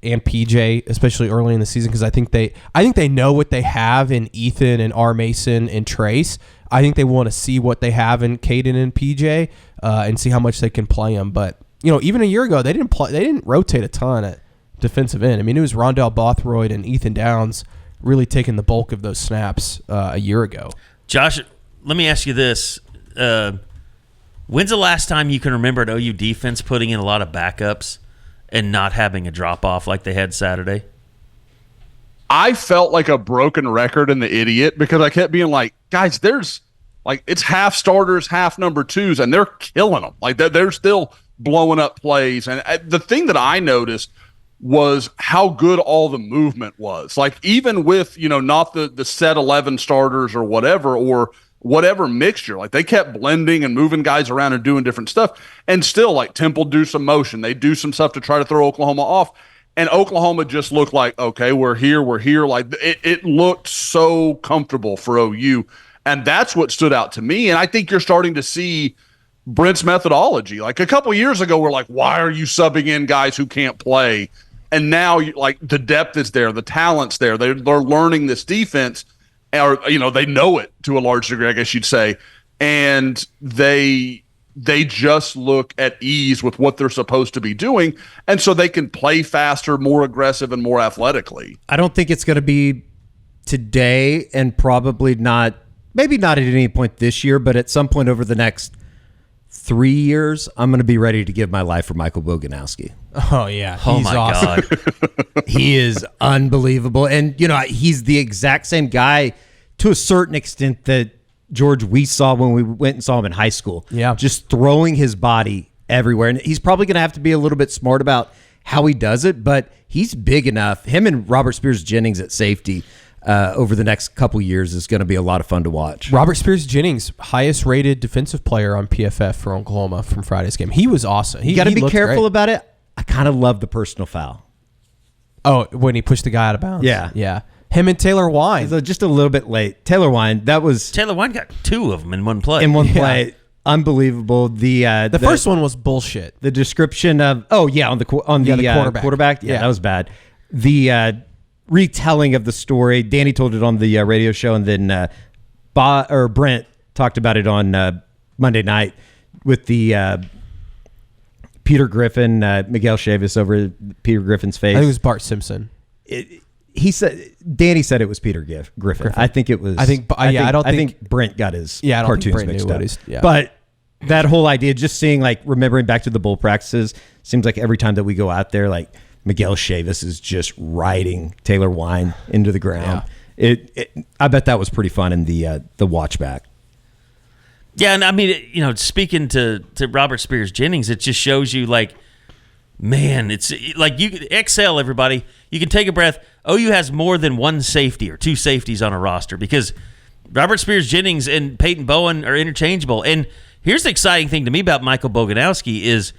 and PJ, especially early in the season, because I think they know what they have in Ethan and R. Mason and Trace. I think they want to see what they have in Caden and PJ and see how much they can play them. But even a year ago, they didn't rotate a ton at defensive end. I mean, it was Rondell Bothroyd and Ethan Downs really taking the bulk of those snaps a year ago. Josh, let me ask you this: when's the last time you can remember an OU defense putting in a lot of backups and not having a drop-off like they had Saturday? I felt like a broken record in the idiot because I kept being like, guys, there's like it's half starters, half number twos, and they're killing them. Like they're still blowing up plays. And the thing that I noticed was how good all the movement was. Like even with, not the set 11 starters or whatever mixture, like they kept blending and moving guys around and doing different stuff, and still like Temple do some motion, they do some stuff to try to throw Oklahoma off, and Oklahoma just looked like, okay, we're here. Like it looked so comfortable for OU, and that's what stood out to me. And I think you're starting to see Brent's methodology. Like a couple years ago, we're like, why are you subbing in guys who can't play? And now, like, the depth is there, the talent's there. They're learning this defense, or they know it to a large degree, I guess you'd say, and they just look at ease with what they're supposed to be doing, and so they can play faster, more aggressive, and more athletically. I don't think it's going to be today, and probably not, maybe not at any point this year, but at some point over the next 3 years, I'm going to be ready to give my life for Michael Boganowski. Oh, yeah. Oh, my awesome. God. He is unbelievable. And, he's the exact same guy to a certain extent that, George, we saw when we went and saw him in high school. Yeah. Just throwing his body everywhere. And he's probably going to have to be a little bit smart about how he does it, but he's big enough. Him and Robert Spears-Jennings at safety over the next couple years is going to be a lot of fun to watch. Robert Spears-Jennings, highest rated defensive player on PFF for Oklahoma from Friday's game. He was awesome. You got to be careful about it. I kind of love the personal foul. Oh, when he pushed the guy out of bounds. Yeah. Yeah. Him and Taylor Wine. Just a little bit late. Taylor Wine got 2 of them in one play. Yeah. Unbelievable. The first one was bullshit. The description of on the quarterback. Yeah, that was bad. The retelling of the story. Danny told it on the radio show, and then Brent talked about it on Monday night with the Peter Griffin, Miguel Chavis over Peter Griffin's face. I think it was Bart Simpson. Danny said it was Peter Griffin. I think it was. I think Brent got his cartoons mixed up. But that whole idea, just seeing, like, remembering back to the bull practices, seems like every time that we go out there, like, Miguel Chavis is just riding Taylor Wine into the ground. Yeah. I bet that was pretty fun in the watch back. Yeah, and I mean, speaking to Robert Spears-Jennings, it just shows you, like, man, it's like, you exhale, everybody. You can take a breath. OU has more than one safety or 2 safeties on a roster because Robert Spears-Jennings and Peyton Bowen are interchangeable. And here's the exciting thing to me about Michael Boganowski is,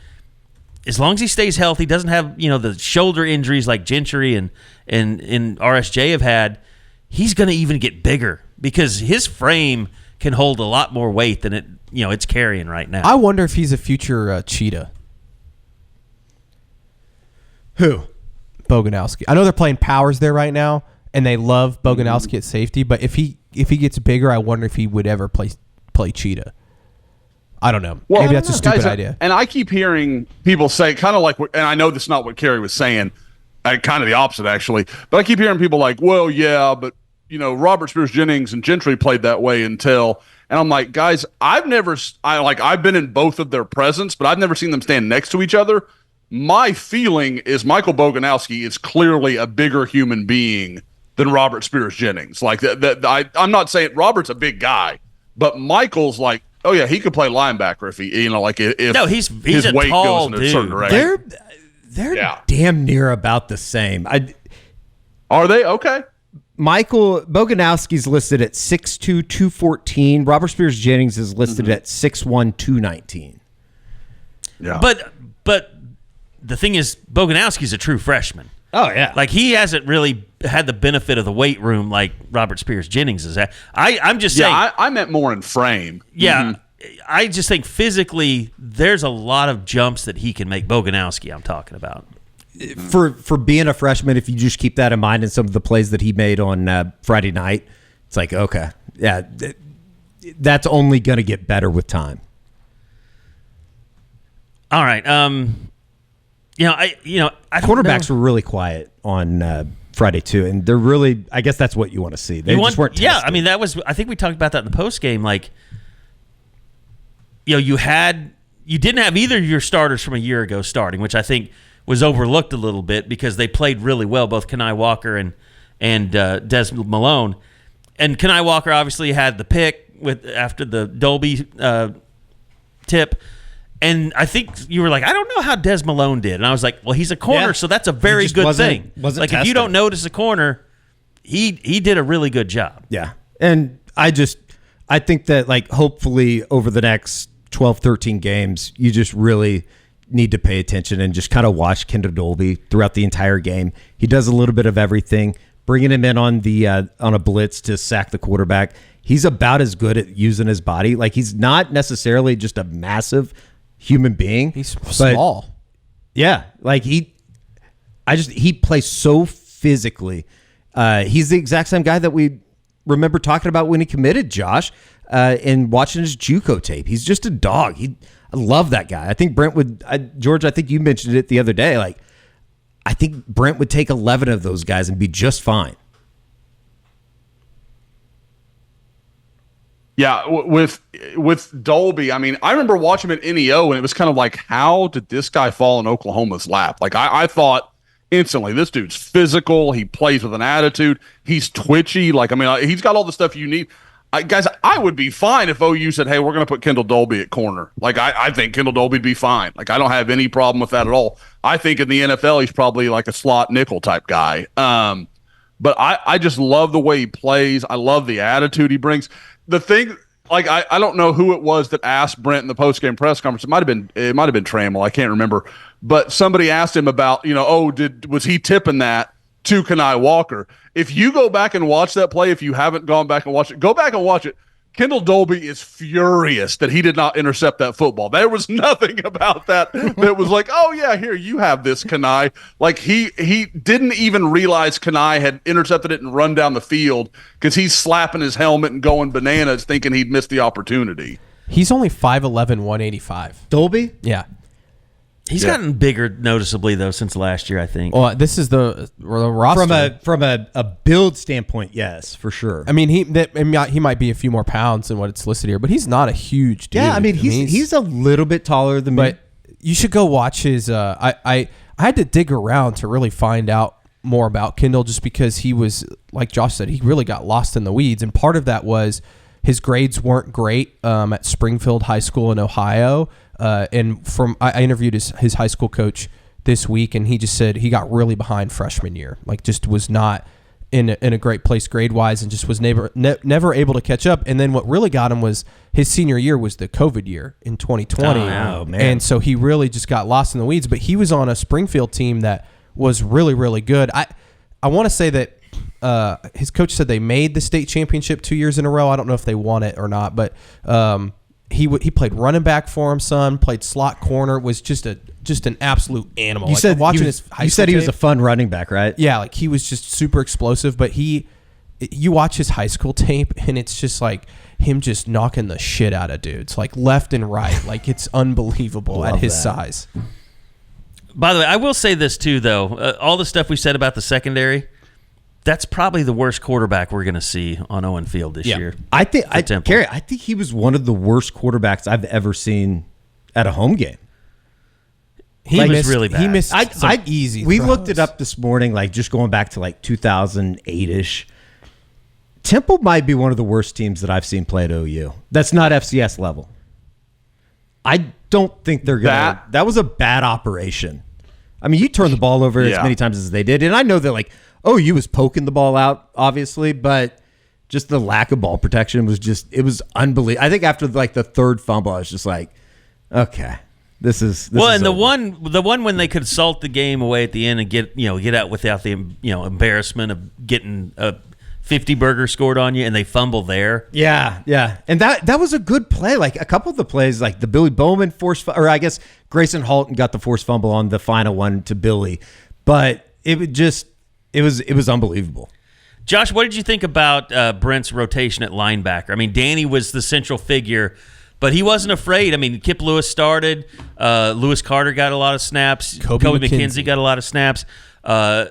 as long as he stays healthy, doesn't have the shoulder injuries like Gentry and RSJ have had, he's going to even get bigger because his frame can hold a lot more weight than it's carrying right now. I wonder if he's a future Cheetah. Who? Boganowski. I know they're playing powers there right now, and they love Boganowski at safety. But if he gets bigger, I wonder if he would ever play Cheetah. I don't know. Well, maybe that's a stupid idea. And I keep hearing people say, kind of like, and I know this is not what Kerry was saying, kind of the opposite actually. But I keep hearing people like, well, yeah, but Robert Spears-Jennings and Gentry played that way until. And I'm like, guys, I've been in both of their presence, but I've never seen them stand next to each other. My feeling is Michael Boganowski is clearly a bigger human being than Robert Spears-Jennings. Like I'm not saying Robert's a big guy, but Michael's like, oh yeah, he could play linebacker if he, if he's his a weight tall goes in a certain direction. They're damn near about the same. Are they? Okay. Michael Boganowski's listed at 6'2", 214. Robert Spears-Jennings is listed at 6'1", 219. Yeah. But the thing is, Boganowski's a true freshman. Oh, yeah. Like, he hasn't really had the benefit of the weight room like Robert Spears-Jennings is at. I'm just saying. Yeah, I meant more in frame. Yeah. I just think physically there's a lot of jumps that he can make. Boganowski, I'm talking about. For being a freshman, if you just keep that in mind and some of the plays that he made on Friday night, it's like, okay, yeah, that's only going to get better with time. All right. Quarterbacks were really quiet on Friday too, and they're really. I guess that's what you want to see. They just weren't. Yeah, tested. I mean that was. I think we talked about that in the post game. Like, you didn't have either of your starters from a year ago starting, which I think was overlooked a little bit because they played really well, both Kenai Walker and Des Malone. And Kenai Walker obviously had the pick after the Dolby tip. And I think you were like, I don't know how Des Malone did. And I was like, well, he's a corner, so that's a very good thing. Like, if you don't notice a corner, he did a really good job. Yeah. And I think that, like, hopefully over the next 12, 13 games, you just really need to pay attention and just kind of watch Kendall Dolby throughout the entire game. He does a little bit of everything. Bringing him in on a blitz to sack the quarterback, he's about as good at using his body. Like, he's not necessarily just a massive human being. He's small. Yeah, like He plays so physically. He's the exact same guy that we remember talking about when he committed, Josh, and watching his JUCO tape. He's just a dog. I love that guy. I think Brent would, George, I think you mentioned it the other day. Like, I think Brent would take 11 of those guys and be just fine. Yeah, with Dolby, I mean, I remember watching him at NEO, and it was kind of like, how did this guy fall in Oklahoma's lap? Like, I thought instantly, this dude's physical. He plays with an attitude. He's twitchy. Like, I mean, he's got all the stuff you need. Guys, I would be fine if OU said, hey, we're going to put Kendall Dolby at corner. Like, I think Kendall Dolby would be fine. Like, I don't have any problem with that at all. I think in the NFL, he's probably like a slot nickel type guy. But I just love the way he plays. I love the attitude he brings. The thing, like, I don't know who it was that asked Brent in the post-game press conference. It might have been Trammell. I can't remember. But somebody asked him about, was he tipping that to Kenai Walker? If you go back and watch that play, if you haven't gone back and watched it, go back and watch it. Kendall Dolby is furious that he did not intercept that football. There was nothing about that was like, oh, yeah, here, you have this, Kenai. Like, he didn't even realize Kenai had intercepted it and run down the field because he's slapping his helmet and going bananas thinking he'd missed the opportunity. He's only 5'11", 185. Dolby? Yeah. He's gotten bigger noticeably, though, since last year, I think. Well, this is the roster. From a build standpoint, yes, for sure. I mean, he might be a few more pounds than what it's listed here, but he's not a huge dude. Yeah, I mean, he's a little bit taller than me. But you should go watch his I had to dig around to really find out more about Kendall, just because he was, like Josh said, he really got lost in the weeds. And part of that was his grades weren't great at Springfield High School in Ohio. And I interviewed his high school coach this week, and he just said he got really behind freshman year, like just was not in a great place grade wise, and just was never able to catch up. And then what really got him was his senior year was the COVID year in 2020. Oh, man. And so he really just got lost in the weeds. But he was on a Springfield team that was really, really good. I want to say that his coach said they made the state championship 2 years in a row. I don't know if they won it or not, but he played running back for him, son. Played slot corner. Was just an absolute animal. You like, said watching his high school tape, he was a fun running back, right? Yeah, like he was just super explosive. But you watch his high school tape, and it's just like him just knocking the shit out of dudes, like left and right. Like, it's unbelievable at his size. By the way, I will say this too, though. All the stuff we said about the secondary, that's probably the worst quarterback we're going to see on Owen Field this year. I think he was one of the worst quarterbacks I've ever seen at a home game. He was really bad. He missed some easy We throws. looked it up this morning, like just going back to like 2008-ish. Temple might be one of the worst teams that I've seen play at OU. That's not FCS level. I don't think they're going to. That was a bad operation. I mean, you turn the ball over as many times as they did. And I know that, like, OU was poking the ball out, obviously, but just the lack of ball protection was it was unbelievable. I think after, like, the third fumble, I was just like, okay, this is well, is and over. the one when they could salt the game away at the end and get out without the embarrassment of getting a 50 burger scored on you, and they fumble there. Yeah. And that was a good play. Like, a couple of the plays, like the Billy Bowman forced, or I guess Grayson Halton got the forced fumble on the final one to Billy. But it was unbelievable. Josh, what did you think about Brent's rotation at linebacker? I mean, Danny was the central figure, but he wasn't afraid. I mean, Kip Lewis started. Lewis Carter got a lot of snaps. Kobe McKenzie got a lot of snaps.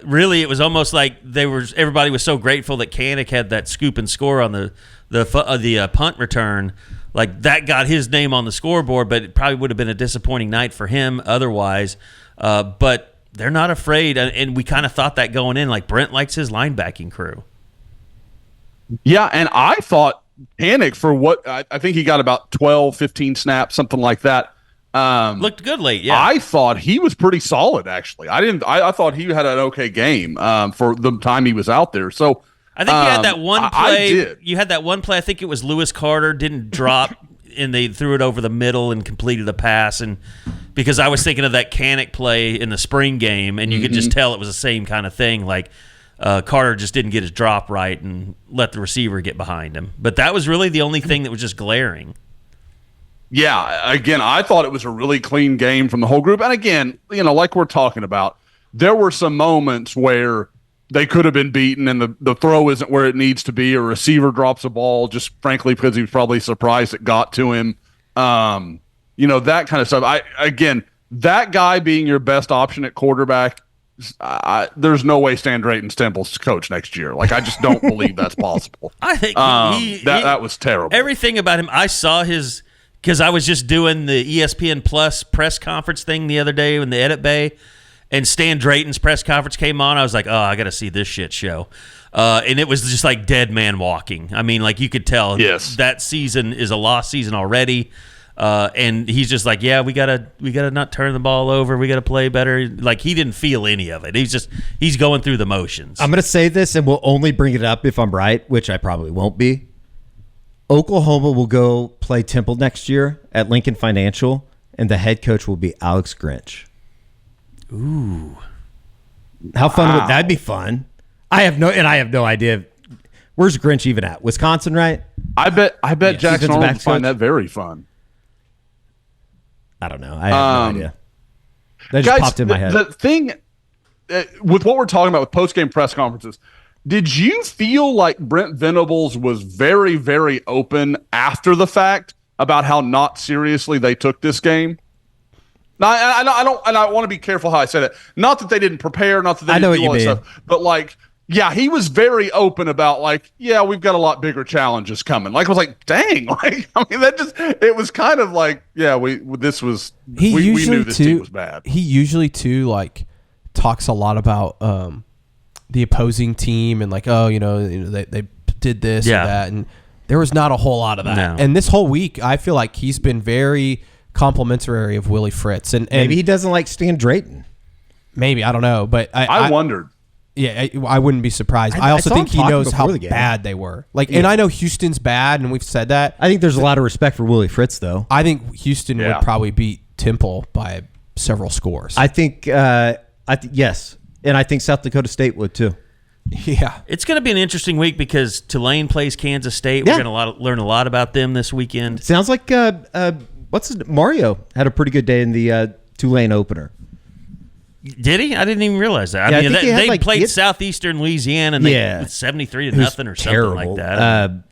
Really, it was almost like everybody was so grateful that Kanik had that scoop and score on the punt return. Like, that got his name on the scoreboard, but it probably would have been a disappointing night for him otherwise. But they're not afraid, and we kind of thought that going in. Like, Brent likes his linebacking crew. Yeah, and I thought Kanik, for what I think he got about 12, 15 snaps, something like that. Looked good late, yeah. I thought he was pretty solid, actually. I thought he had an okay game for the time he was out there. So I think you had that one play. You had that one play. I think it was Lewis Carter didn't drop, and they threw it over the middle and completed a pass. And because I was thinking of that Kanik play in the spring game, and you could just tell it was the same kind of thing. Like, Carter just didn't get his drop right and let the receiver get behind him. But that was really the only thing that was just glaring. Yeah, again, I thought it was a really clean game from the whole group. And again, like we're talking about, there were some moments where they could have been beaten and the throw isn't where it needs to be, or a receiver drops a ball just frankly because he was probably surprised it got to him. That kind of stuff. That guy being your best option at quarterback, there's no way Stan Drayton's Temple's coach next year. Like, I just don't believe that's possible. I think that was terrible. Everything about him, I saw because I was just doing the ESPN Plus press conference thing the other day in the edit bay, and Stan Drayton's press conference came on. I was like, oh, I got to see this shit show. And it was just like dead man walking. I mean, like, you could tell that season is a lost season already. And he's just like, yeah, we gotta not turn the ball over. We gotta play better. Like, he didn't feel any of it. He's going through the motions. I'm gonna say this, and we'll only bring it up if I'm right, which I probably won't be. Oklahoma will go play Temple next year at Lincoln Financial, and the head coach will be Alex Grinch. Ooh, how fun would that be? Fun. I have no idea. Where's Grinch even at? Wisconsin, right? I bet Jackson Arnold would find that very fun. I don't know. I have no idea. That just popped in my head. The thing with what we're talking about with post-game press conferences, did you feel like Brent Venables was very, very open after the fact about how not seriously they took this game? Now, I want to be careful how I say that. Not that they didn't prepare, not that they didn't do all that stuff, but like, yeah, he was very open about like, yeah, we've got a lot bigger challenges coming. Like, I was like, dang, like, I mean, it was kind of like, yeah, we knew this team was bad. He usually too like talks a lot about the opposing team and like, they did this or that, and there was not a whole lot of that. No. And this whole week, I feel like he's been very complimentary of Willie Fritz, and maybe he doesn't like Stan Drayton. Maybe, I don't know, but I wondered. Yeah, I wouldn't be surprised. I also think he knows how bad they were. Like, and I know Houston's bad, and we've said that. I think there's a lot of respect for Willie Fritz, though. I think Houston would probably beat Temple by several scores. I think, yes, and I think South Dakota State would too. Yeah, it's going to be an interesting week because Tulane plays Kansas State. We're going to learn a lot about them this weekend. Sounds like Mario had a pretty good day in the Tulane opener. Did he? I didn't even realize that. I mean, they played Southeastern Louisiana, and they 73-0 or something like that.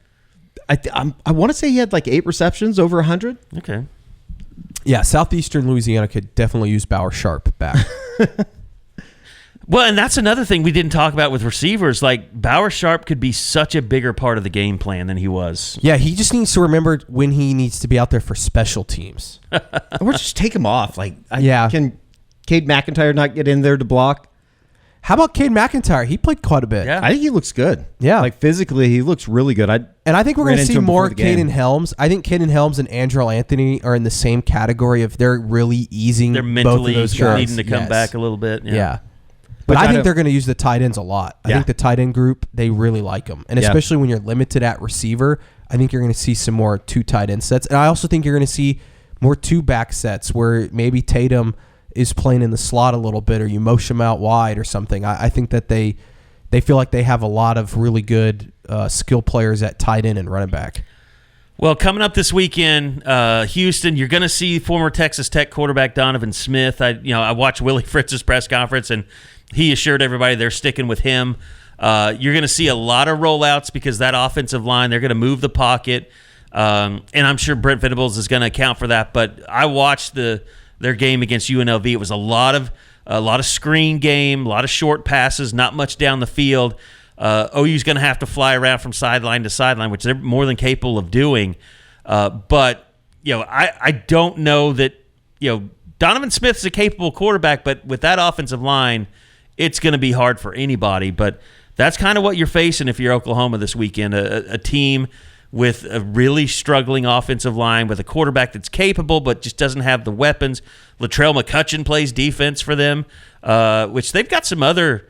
I want to say he had like 8 receptions, over 100. Okay. Yeah, Southeastern Louisiana could definitely use Bauer Sharp back. Well, and that's another thing we didn't talk about with receivers. Like, Bauer Sharp could be such a bigger part of the game plan than he was. Yeah, he just needs to remember when he needs to be out there for special teams. Or just take him off. Like, can Cade McIntyre not get in there to block? How about Cade McIntyre? He played quite a bit. Yeah. I think he looks good. Yeah. Like, physically, he looks really good. And I think we're going to see more Caden Helms. I think Caden Helms and Andrel Anthony are in the same category of they're really easing both of those guys. Needing to come back a little bit. Yeah. But I think they're going to use the tight ends a lot. I think the tight end group, they really like them. And especially when you're limited at receiver, I think you're going to see some more 2 tight end sets. And I also think you're going to see more 2 back sets where maybe Tatum is playing in the slot a little bit, or you motion him out wide or something. I think that they feel like they have a lot of really good skill players at tight end and running back. Well, coming up this weekend, Houston, you're going to see former Texas Tech quarterback Donovan Smith. I watched Willie Fritz's press conference, and he assured everybody they're sticking with him. You're going to see a lot of rollouts because that offensive line, they're going to move the pocket, and I'm sure Brent Venables is going to account for that. But I watched their game against UNLV. It was a lot of screen game, a lot of short passes, not much down the field. OU's going to have to fly around from sideline to sideline, which they're more than capable of doing. But I don't know that Donovan Smith's a capable quarterback, but with that offensive line, it's going to be hard for anybody. But that's kind of what you're facing if you're Oklahoma this weekend, a team with a really struggling offensive line, with a quarterback that's capable but just doesn't have the weapons. Latrell McCutcheon plays defense for them, which they've got some other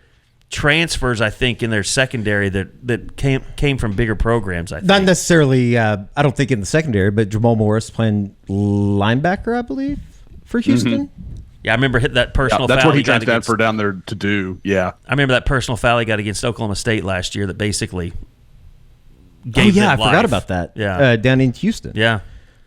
transfers, I think, in their secondary that came from bigger programs, I think. Not necessarily, I don't think in the secondary, but Jamal Morris playing linebacker, I believe, for Houston. Mm-hmm. Yeah, I remember hitting that personal foul. That's what he got Stanford down there to do, yeah. I remember that personal foul he got against Oklahoma State last year that basically gave them life. I forgot about that. Yeah. Down in Houston. Yeah.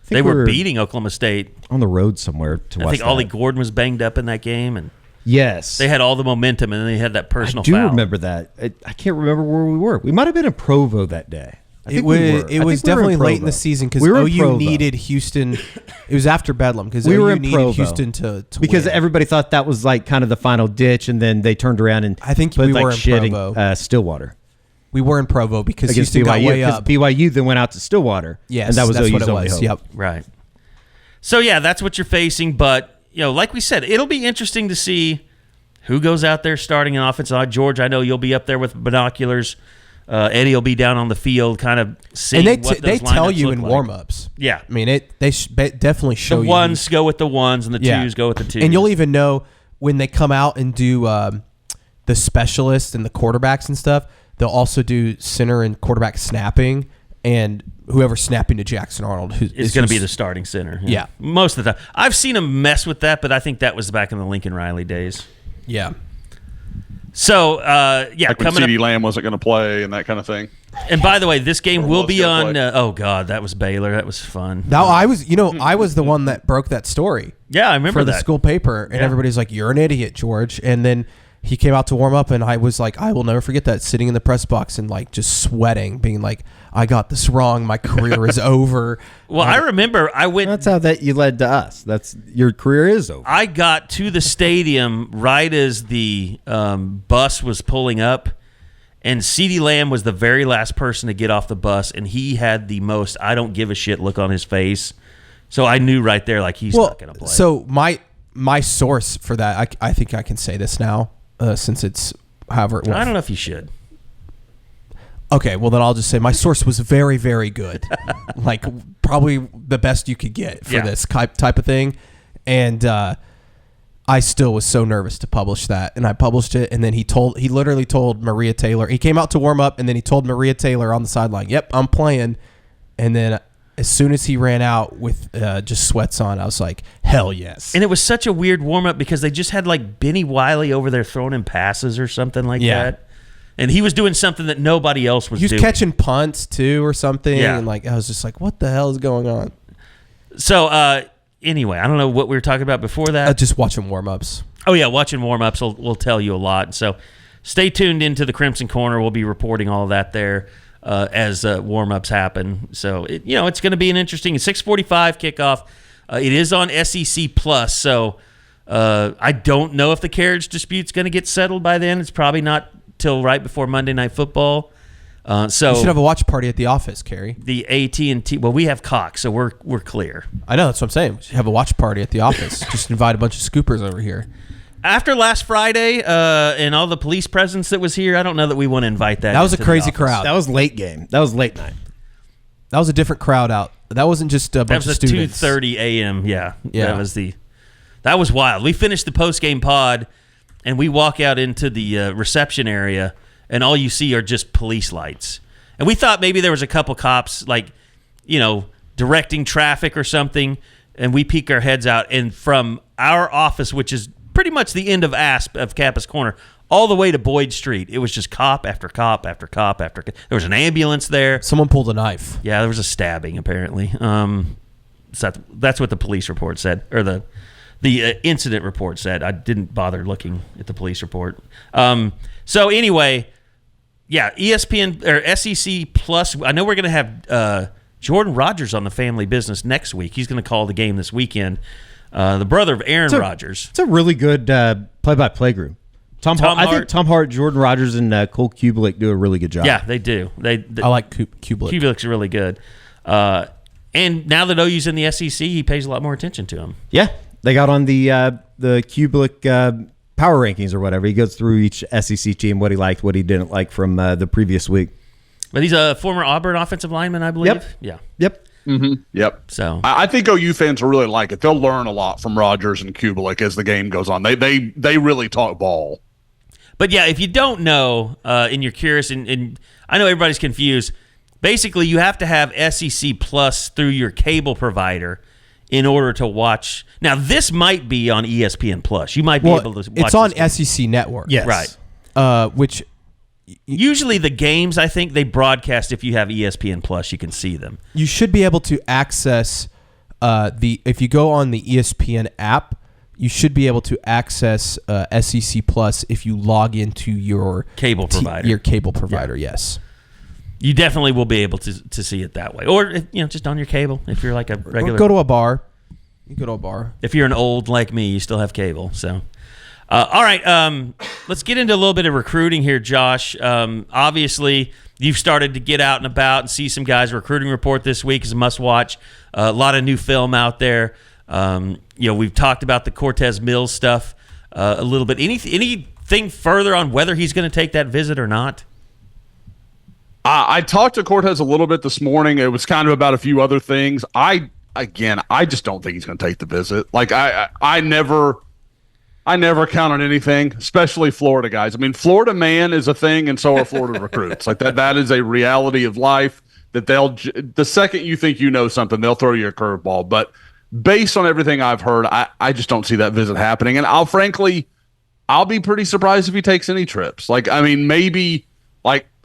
They were beating Oklahoma State. On the road somewhere to watch I think Ollie Gordon was banged up in that game. And Yes. They had all the momentum, and then they had that personal foul. I do foul. remember that. I can't remember where we were. We might have been in Provo that day. It was definitely late in the season because OU needed Houston. It was after Bedlam because OU needed Houston to because win. Everybody thought that was like kind of the final ditch, and then they turned around and I think put we were like in shit Provo. in Stillwater. We were in Provo because against Houston BYU, got way up. BYU then went out to Stillwater. Yes, and that was that's OU's what it only was. hope. Yep. Right. So yeah, that's what you're facing. But like we said, it'll be interesting to see who goes out there starting an offensive line. George, I know you'll be up there with binoculars. Eddie will be down on the field, kind of seeing what those they tell you in like. warm-ups. Yeah, I mean they definitely show the you. The ones go with the ones, and the twos go with the twos. And you'll even know when they come out and do the specialists and the quarterbacks and stuff. They'll also do center and quarterback snapping, and whoever's snapping to Jackson Arnold is going to be the starting center. Yeah, most of the time. I've seen him mess with that, but I think that was back in the Lincoln Riley days. Yeah. So, like when coming CeeDee up, Lamb wasn't going to play and that kind of thing. And by the way, this game will be on. Oh God, that was Baylor. That was fun. Now I was the one that broke that story. Yeah, I remember for that. The school paper, and everybody's like, "You're an idiot, George." And then he came out to warm up, and I was like, I will never forget that, sitting in the press box and like just sweating, being like, I got this wrong. My career is over. Well, I remember I went. That's how that you led to us. That's your career is over. I got to the stadium right as the bus was pulling up, and CeeDee Lamb was the very last person to get off the bus, and he had the most I don't give a shit look on his face. So I knew right there, like, he's not going to play. So my source for that, I think I can say this now, since it's however it went. I don't know if you should. Okay, well then I'll just say my source was very, very good. Like probably the best you could get for this type of thing. And I still was so nervous to publish that. And I published it, and then he literally told Maria Taylor. He came out to warm up, and then he told Maria Taylor on the sideline, "Yep, I'm playing." And then as soon as he ran out with just sweats on, I was like, hell yes. And it was such a weird warm-up because they just had like Benny Wiley over there throwing in passes or something like that. And he was doing something that nobody else was doing. He was catching punts too or something. Yeah. And like I was just like, what the hell is going on? So anyway, I don't know what we were talking about before that. Just watching warm-ups. Oh, yeah, watching warm-ups will tell you a lot. So stay tuned into the Crimson Corner. We'll be reporting all of that there as warm-ups happen. So, it's going to be an interesting 6:45 kickoff. It is on SEC Plus, so I don't know if the carriage dispute's going to get settled by then. It's probably not till right before Monday Night Football. So you should have a watch party at the office, Kerry. The AT&T. Well, we have Cox, so we're clear. I know, that's what I'm saying. We should have a watch party at the office. Just invite a bunch of scoopers over here. After last Friday and all the police presence that was here, I don't know that we want to invite that. That was a crazy crowd. That was late game. That was late night. That was a different crowd out. That wasn't just a bunch of students. That was 2:30 a.m. Yeah. That was wild. We finished the post-game pod, and we walk out into the reception area, and all you see are just police lights. And we thought maybe there was a couple cops, directing traffic or something, and we peek our heads out, and from our office, which is pretty much the end of ASP of Campus Corner, all the way to Boyd Street, it was just cop after cop after cop after cop. There was an ambulance there. Someone pulled a knife. Yeah, there was a stabbing, apparently. So that's what the police report said, or the incident report said. I didn't bother looking at the police report. So anyway, yeah, ESPN or SEC Plus. I know we're going to have Jordan Rodgers on the Family Business next week. He's going to call the game this weekend. The brother of Aaron Rodgers. It's a really good play-by-play group. Tom Hart. I think Tom Hart, Jordan Rodgers, and Cole Kubelik do a really good job. Yeah, they do. I like Kubelik. Kubelik's really good. And now that OU's in the SEC, he pays a lot more attention to him. Yeah, they got on the Kubelik power rankings or whatever. He goes through each SEC team, what he liked, what he didn't like from the previous week. But he's a former Auburn offensive lineman, I believe. Yep. Yeah. Yep. Mm-hmm. Yep. So I think OU fans will really like it. They'll learn a lot from Rodgers and Kubelik as the game goes on. They really talk ball. But yeah, if you don't know and you're curious, and I know everybody's confused, basically you have to have SEC Plus through your cable provider in order to watch. Now, this might be on ESPN Plus. You might be able to watch it's on SEC Network. Yes. Right. Which usually the games, I think, they broadcast if you have ESPN Plus, you can see them. You should be able to access if you go on the ESPN app, you should be able to access SEC Plus if you log into your cable provider. Your cable provider, yes. You definitely will be able to see it that way, or just on your cable if you're like a regular. Or go to a bar. You go to a bar. If you're an old like me, you still have cable. So, all right, let's get into a little bit of recruiting here, Josh. Obviously, you've started to get out and about and see some guys. Recruiting report this week is a must-watch. A lot of new film out there. We've talked about the Cortez Mills stuff a little bit. Anything further on whether he's going to take that visit or not? I talked to Cortez a little bit this morning. It was kind of about a few other things. I just don't think he's going to take the visit. Like I never count on anything, especially Florida guys. I mean, Florida man is a thing, and so are Florida recruits. Like that is a reality of life. That the second you think you know something, they'll throw you a curveball. But based on everything I've heard, I just don't see that visit happening. And I'll be pretty surprised if he takes any trips. Like, I mean, maybe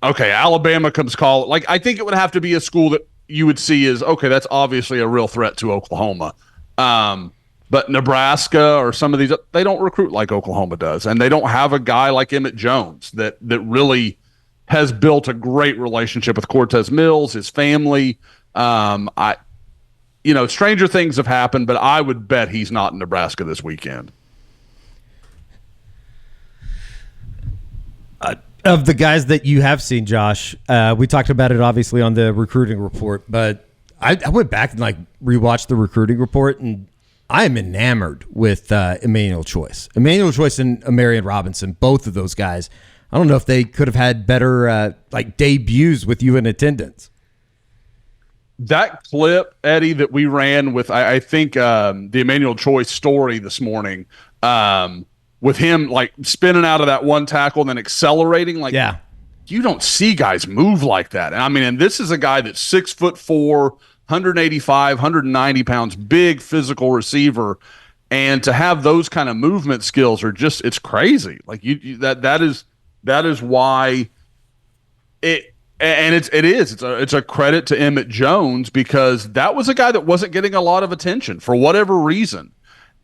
okay, Alabama comes call. Like, I think it would have to be a school that you would see as, okay, that's obviously a real threat to Oklahoma. But Nebraska or some of these, they don't recruit like Oklahoma does. And they don't have a guy like Emmett Jones that really has built a great relationship with Cortez Mills, his family. Stranger things have happened, but I would bet he's not in Nebraska this weekend. Of the guys that you have seen, Josh, we talked about it obviously on the recruiting report, but I went back and rewatched the recruiting report, and I am enamored with Emmanuel Choice. Emmanuel Choice and Marion Robinson, both of those guys. I don't know if they could have had better debuts with you in attendance. That clip, Eddie, that we ran with, I think the Emmanuel Choice story this morning, with him spinning out of that one tackle and then accelerating, you don't see guys move like that. And this is a guy that's 6'4", 185, 190 pounds, big physical receiver, and to have those kind of movement skills are it's crazy. That is why it's a credit to Emmett Jones, because that was a guy that wasn't getting a lot of attention for whatever reason.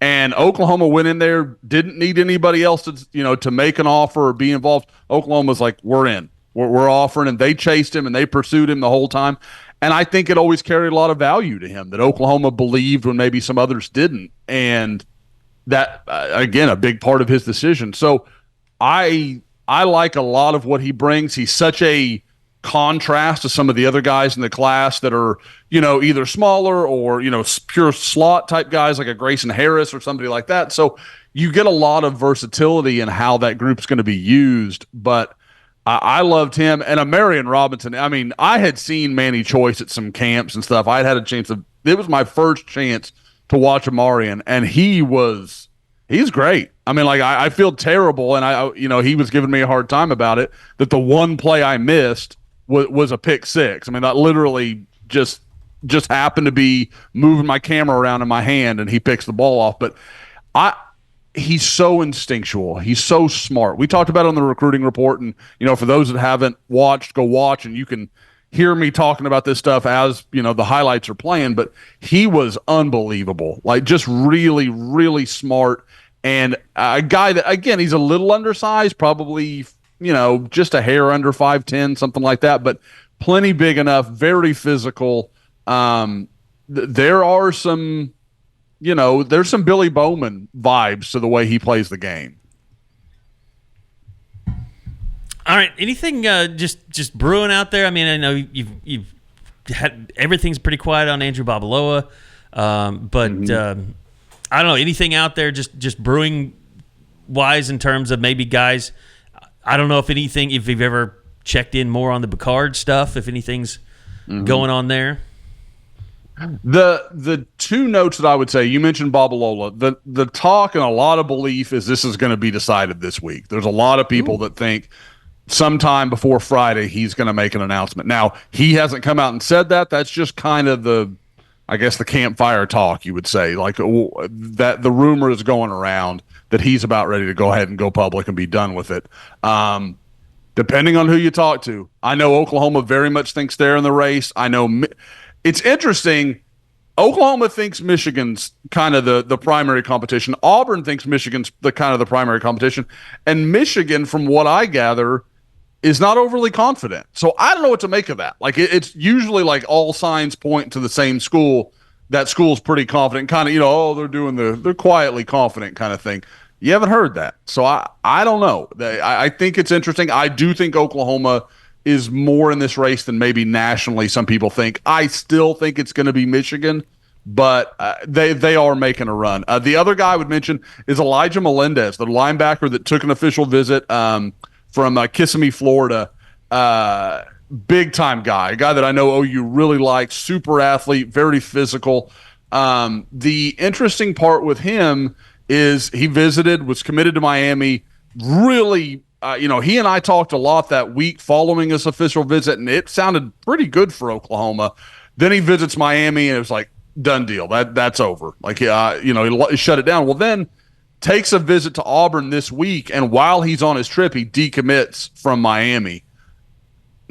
And Oklahoma went in there, didn't need anybody else to make an offer or be involved. Oklahoma was like, we're in. We're offering, and they chased him and they pursued him the whole time. And I think it always carried a lot of value to him that Oklahoma believed when maybe some others didn't. And that, again, a big part of his decision. So I like a lot of what he brings. He's such a contrast to some of the other guys in the class that are, either smaller or, pure slot type guys like a Grayson Harris or somebody like that. So you get a lot of versatility in how that group's going to be used. But I loved him. And a Marion Robinson, I had seen Manny Choice at some camps and stuff. I'd had a chance it was my first chance to watch a Marion, and he's great. I feel terrible, and he was giving me a hard time about it, that the one play I missed was a pick six. That literally just happened to be moving my camera around in my hand, and he picks the ball off. But he's so instinctual. He's so smart. We talked about it on the recruiting report, and for those that haven't watched, go watch, and you can hear me talking about this stuff as the highlights are playing. But he was unbelievable, just really, really smart, and a guy that, again, he's a little undersized, probably just a hair under 5'10", something like that, but plenty big enough, very physical. There are some, there's some Billy Bowman vibes to the way he plays the game. All right, anything just brewing out there? I know you've had everything's pretty quiet on Andrew Babalola, but I don't know, anything out there just brewing wise in terms of maybe guys. I don't know if you've ever checked in more on the Bacard stuff, if anything's going on there. The two notes that I would say, you mentioned Babalola. The talk and a lot of belief is this is going to be decided this week. There's a lot of people that think sometime before Friday he's going to make an announcement. Now, he hasn't come out and said that. That's just kind of the campfire talk, you would say. That the rumor is going around that he's about ready to go ahead and go public and be done with it. Depending on who you talk to. I know Oklahoma very much thinks they're in the race. I know it's interesting. Oklahoma thinks Michigan's kind of the primary competition. Auburn thinks Michigan's the kind of the primary competition. And Michigan, from what I gather, is not overly confident. So I don't know what to make of that. Like it's usually like all signs point to the same school. That school's pretty confident, kind of, they're quietly confident kind of thing. You haven't heard that. So I don't know. I think it's interesting. I do think Oklahoma is more in this race than maybe nationally some people think. I still think it's going to be Michigan, but they are making a run. The other guy I would mention is Elijah Melendez, the linebacker that took an official visit from Kissimmee, Florida. Big time guy, a guy that I know OU really likes, super athlete, very physical. The interesting part with him is he visited, was committed to Miami, really. He and I talked a lot that week following his official visit, and it sounded pretty good for Oklahoma. Then he visits Miami, and it was like, done deal. That's over. Like, he shut it down. Well, then takes a visit to Auburn this week, and while he's on his trip, he decommits from Miami.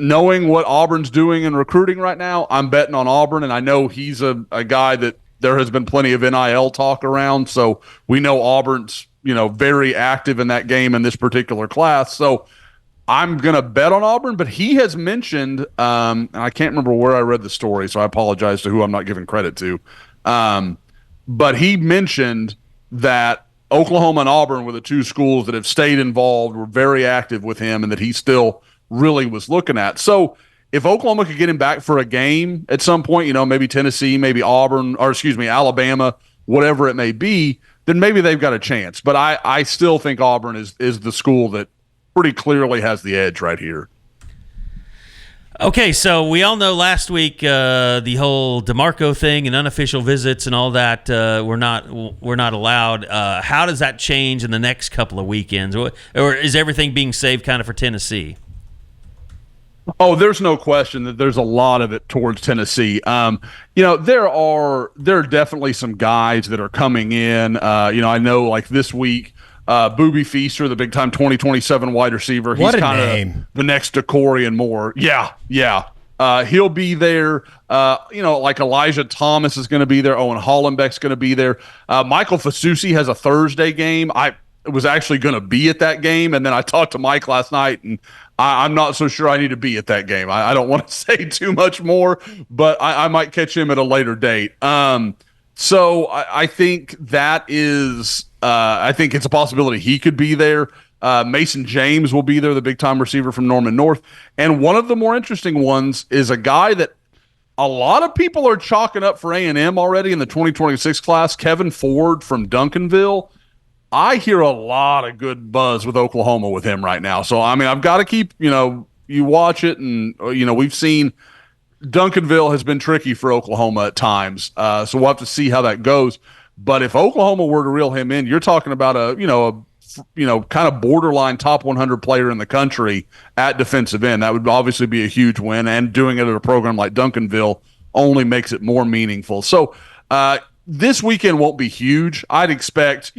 Knowing what Auburn's doing in recruiting right now, I'm betting on Auburn, and I know he's a guy that there has been plenty of NIL talk around, so we know Auburn's very active in that game in this particular class. So I'm going to bet on Auburn, but he has mentioned, and I can't remember where I read the story, so I apologize to who I'm not giving credit to. But he mentioned that Oklahoma and Auburn were the two schools that have stayed involved, were very active with him, and that he still really was looking at. So if Oklahoma could get him back for a game at some point, maybe Tennessee, maybe Auburn, or Alabama, whatever it may be, then maybe they've got a chance. But I still think Auburn is the school that pretty clearly has the edge right here. Okay, so we all know last week the whole DeMarco thing and unofficial visits and all that were not allowed. How does that change in the next couple of weekends, or is everything being saved kind of for Tennessee? Oh, there's no question that there's a lot of it towards Tennessee. There are definitely some guys that are coming in. I know like this week, Boobie Feaster, the big time 2027 wide receiver. He's kind of the next Decorian Moore. Yeah. He'll be there. Like Elijah Thomas is going to be there. Owen Hollenbeck's going to be there. Michael Fasusi has a Thursday game. I was actually going to be at that game, and then I talked to Mike last night, and I'm not so sure I need to be at that game. I don't want to say too much more, but I might catch him at a later date. So I think that is I think it's a possibility he could be there. Mason James will be there, the big-time receiver from Norman North. And one of the more interesting ones is a guy that a lot of people are chalking up for A&M already in the 2026 class, Kevin Ford from Duncanville. I hear a lot of good buzz with Oklahoma with him right now. So, I've got to keep, you watch it, and, we've seen Duncanville has been tricky for Oklahoma at times. So we'll have to see how that goes. But if Oklahoma were to reel him in, you're talking about a kind of borderline top 100 player in the country at defensive end. That would obviously be a huge win, and doing it at a program like Duncanville only makes it more meaningful. So, this weekend won't be huge. I'd expect,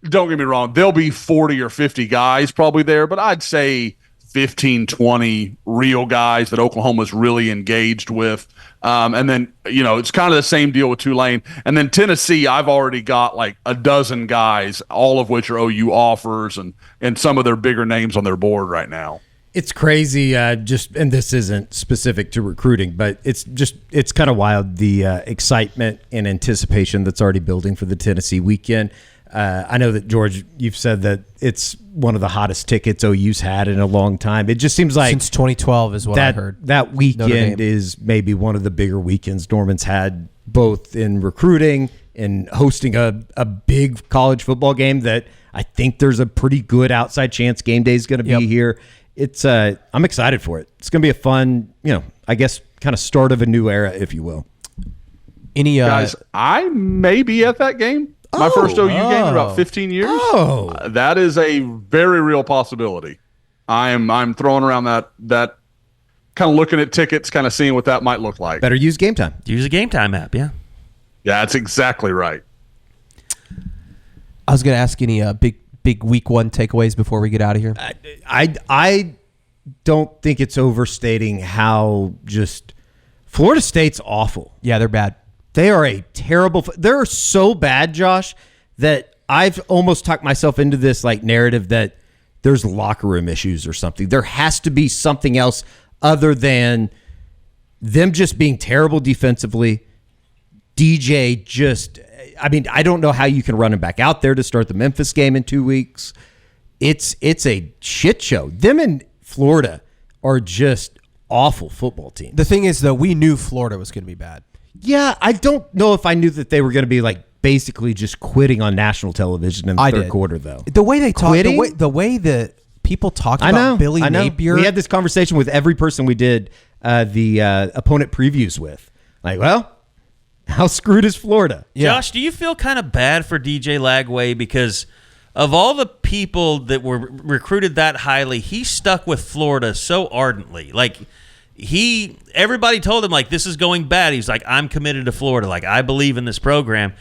don't get me wrong, there'll be 40 or 50 guys probably there, but I'd say 15, 20 real guys that Oklahoma's really engaged with. And then, it's kind of the same deal with Tulane. And then Tennessee, I've already got like a dozen guys, all of which are OU offers, and some of their bigger names on their board right now. It's crazy, and this isn't specific to recruiting, but it's kind of wild, the excitement and anticipation that's already building for the Tennessee weekend. I know that, George, you've said that it's one of the hottest tickets OU's had in a long time. It just seems like since 2012 is what I heard. That weekend is maybe one of the bigger weekends Norman's had, both in recruiting and hosting a big college football game that I think there's a pretty good outside chance game day is going to be here. It's I'm excited for it. It's going to be a fun, I guess, kind of start of a new era, if you will. Guys, I may be at that game. My first OU game in about 15 years. That is a very real possibility. I'm throwing around that kind of looking at tickets, kind of seeing what that might look like. Better use Game Time. Use a Game Time app, yeah. Yeah, that's exactly right. I was going to ask any big week one takeaways before we get out of here. I don't think it's overstating how just Florida State's awful. Yeah, they're bad. They are a terrible. They're so bad, Josh, that I've almost talked myself into this like narrative that there's locker room issues or something. There has to be something else other than them just being terrible defensively. DJ just, I mean, I don't know how you can run him back out there to start the Memphis game in 2 weeks. It's a shit show. Them in Florida are just awful football teams. The thing is, though, we knew Florida was going to be bad. Yeah, I don't know if I knew that they were going to be like basically just quitting on national television in the third quarter, though. The way they talk, the way the people talked about Billy Napier. We had this conversation with every person we did the opponent previews with. Like, well, how screwed is Florida? Yeah. Josh, do you feel kind of bad for DJ Lagway because of all the people that were recruited that highly, he stuck with Florida so ardently? Like, everybody told him, like, this is going bad. He's like, I'm committed to Florida. Like, I believe in this program.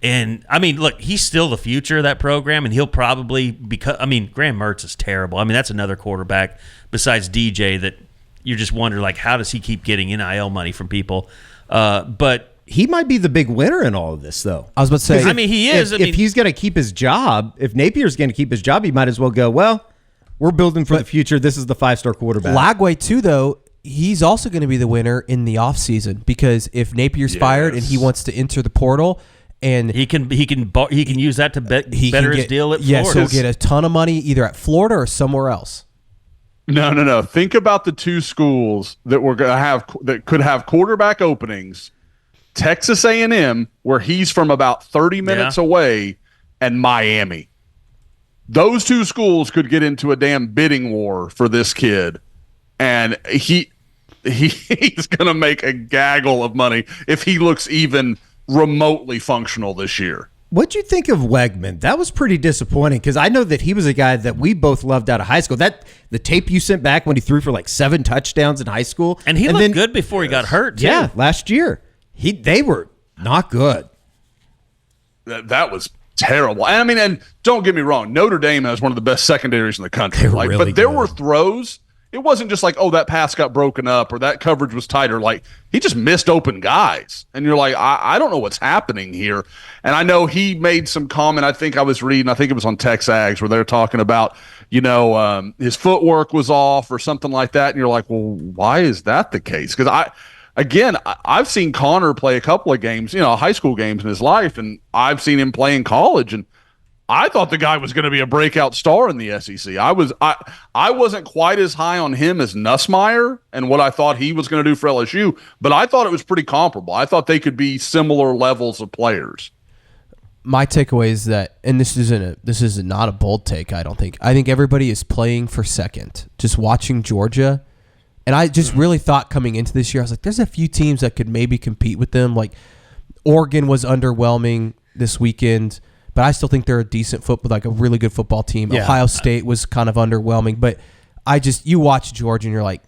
And, I mean, look, he's still the future of that program, and he'll probably Graham Mertz is terrible. I mean, that's another quarterback besides DJ that you just wonder, like, how does he keep getting NIL money from people? But he might be the big winner in all of this, though. I was about to say. I mean, he is. If he's going to keep his job, if Napier's going to keep his job, he might as well go, well, we're building for the future. This is the 5-star quarterback. Lagway, too, though, he's also going to be the winner in the offseason because if Napier's fired and he wants to enter the portal, and he can use that to better his deal at Florida. Yes, he'll get a ton of money either at Florida or somewhere else. No. Think about the two schools that we're going to have that could have quarterback openings. Texas A&M, where he's from about 30 minutes away, and Miami. Those two schools could get into a damn bidding war for this kid, and he's going to make a gaggle of money if he looks even remotely functional this year. What'd you think of Wegman? That was pretty disappointing because I know that he was a guy that we both loved out of high school. The tape you sent back when he threw for like 7 touchdowns in high school. And he looked good before he got hurt, too. Yeah, last year. They were not good. That was terrible. And I mean, and don't get me wrong, Notre Dame has one of the best secondaries in the country. But there were throws. It wasn't just like, oh, that pass got broken up or that coverage was tighter. Like, he just missed open guys. And you're like, I don't know what's happening here. And I know he made some comment. I think it was on TexAgs where they're talking about, his footwork was off or something like that. And you're like, well, why is that the case? Because I've seen Connor play a couple of games, high school games in his life, and I've seen him play in college, and I thought the guy was going to be a breakout star in the SEC. I wasn't quite as high on him as Nussmeier and what I thought he was going to do for LSU, but I thought it was pretty comparable. I thought they could be similar levels of players. My takeaway is that, and this is not a bold take, I don't think. I think everybody is playing for second. Just watching Georgia. And I just really thought coming into this year, I was like, there's a few teams that could maybe compete with them. Like Oregon was underwhelming this weekend, but I still think they're a decent a really good football team. Yeah. Ohio State was kind of underwhelming, but you watch Georgia and you're like,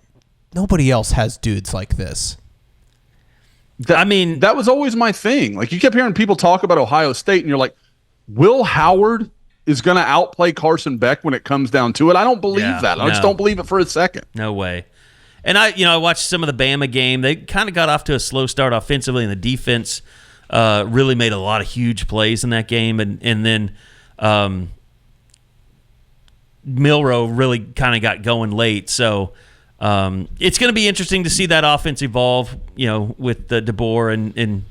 nobody else has dudes like this. That was always my thing. Like, you kept hearing people talk about Ohio State, and you're like, Will Howard is going to outplay Carson Beck when it comes down to it. I don't believe that. I just don't believe it for a second. No way. And I watched some of the Bama game. They kind of got off to a slow start offensively, and the defense really made a lot of huge plays in that game. And then Milroe really kind of got going late. So it's going to be interesting to see that offense evolve, with DeBoer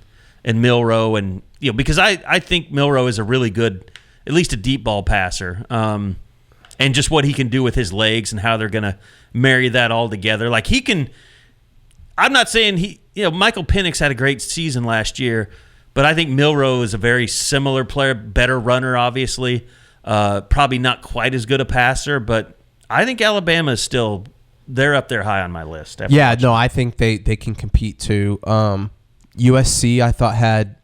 and Milroe, and because I think Milroe is a really good, at least a deep ball passer, and just what he can do with his legs and how they're going to marry that all together. Like, he can. I'm not saying Michael Penix had a great season last year, but I think Milroe is a very similar player, better runner, obviously. Probably not quite as good a passer, but I think Alabama is still. They're up there high on my list. Yeah, no, I think they can compete too. USC, I thought had,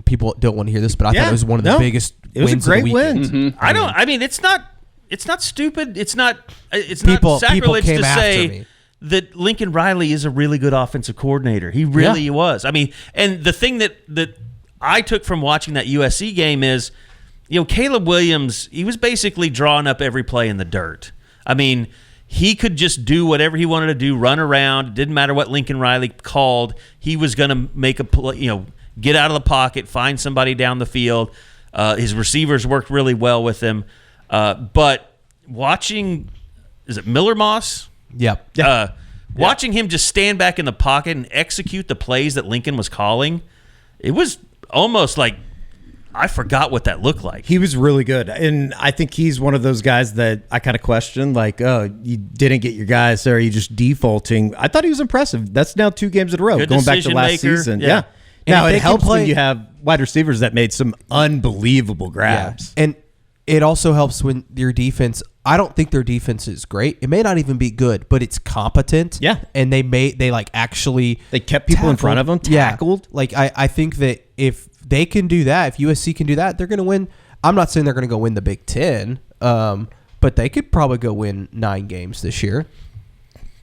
people don't want to hear this, but I thought it was one of the biggest wins. It was a great win. Mm-hmm. It's not stupid. It's not sacrilege to say that Lincoln Riley is a really good offensive coordinator. He really was. And the thing that I took from watching that USC game is, Caleb Williams, he was basically drawing up every play in the dirt. he could just do whatever he wanted to do, run around. It didn't matter what Lincoln Riley called. He was going to make a play, get out of the pocket, find somebody down the field. His receivers worked really well with him. But watching, is it Miller Moss? Yep. Watching him just stand back in the pocket and execute the plays that Lincoln was calling, it was almost like I forgot what that looked like. He was really good. And I think he's one of those guys that I kind of question, like, oh, you didn't get your guys, so are you just defaulting? I thought he was impressive. That's now 2 games in a row, Good going back to last decision maker. season. Yeah. Yeah. Now, if it they helps can play- when you have wide receivers that made some unbelievable grabs. Yeah. And it also helps when your defense, I don't think their defense is great. It may not even be good, but it's competent. Yeah. And they actually They kept people in front of them, tackled. Yeah. Like, I think that if they can do that, if USC can do that, they're going to win. I'm not saying they're going to go win the Big Ten, but they could probably go win 9 games this year.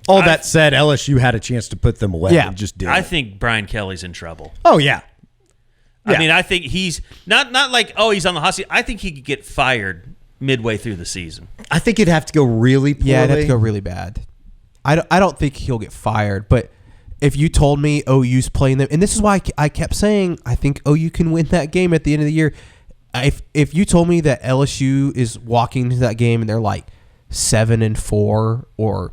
All that said, LSU had a chance to put them away. Yeah. And just did. I think Brian Kelly's in trouble. Oh, yeah. I mean, I think he's not like, he's on the hot seat. I think he could get fired midway through the season. I think it'd have to go really poorly. Yeah, it'd have to go really bad. I don't think he'll get fired, but if you told me OU's playing them, and this is why I kept saying I think OU can win that game at the end of the year. If you told me that LSU is walking into that game and they're like 7-4 or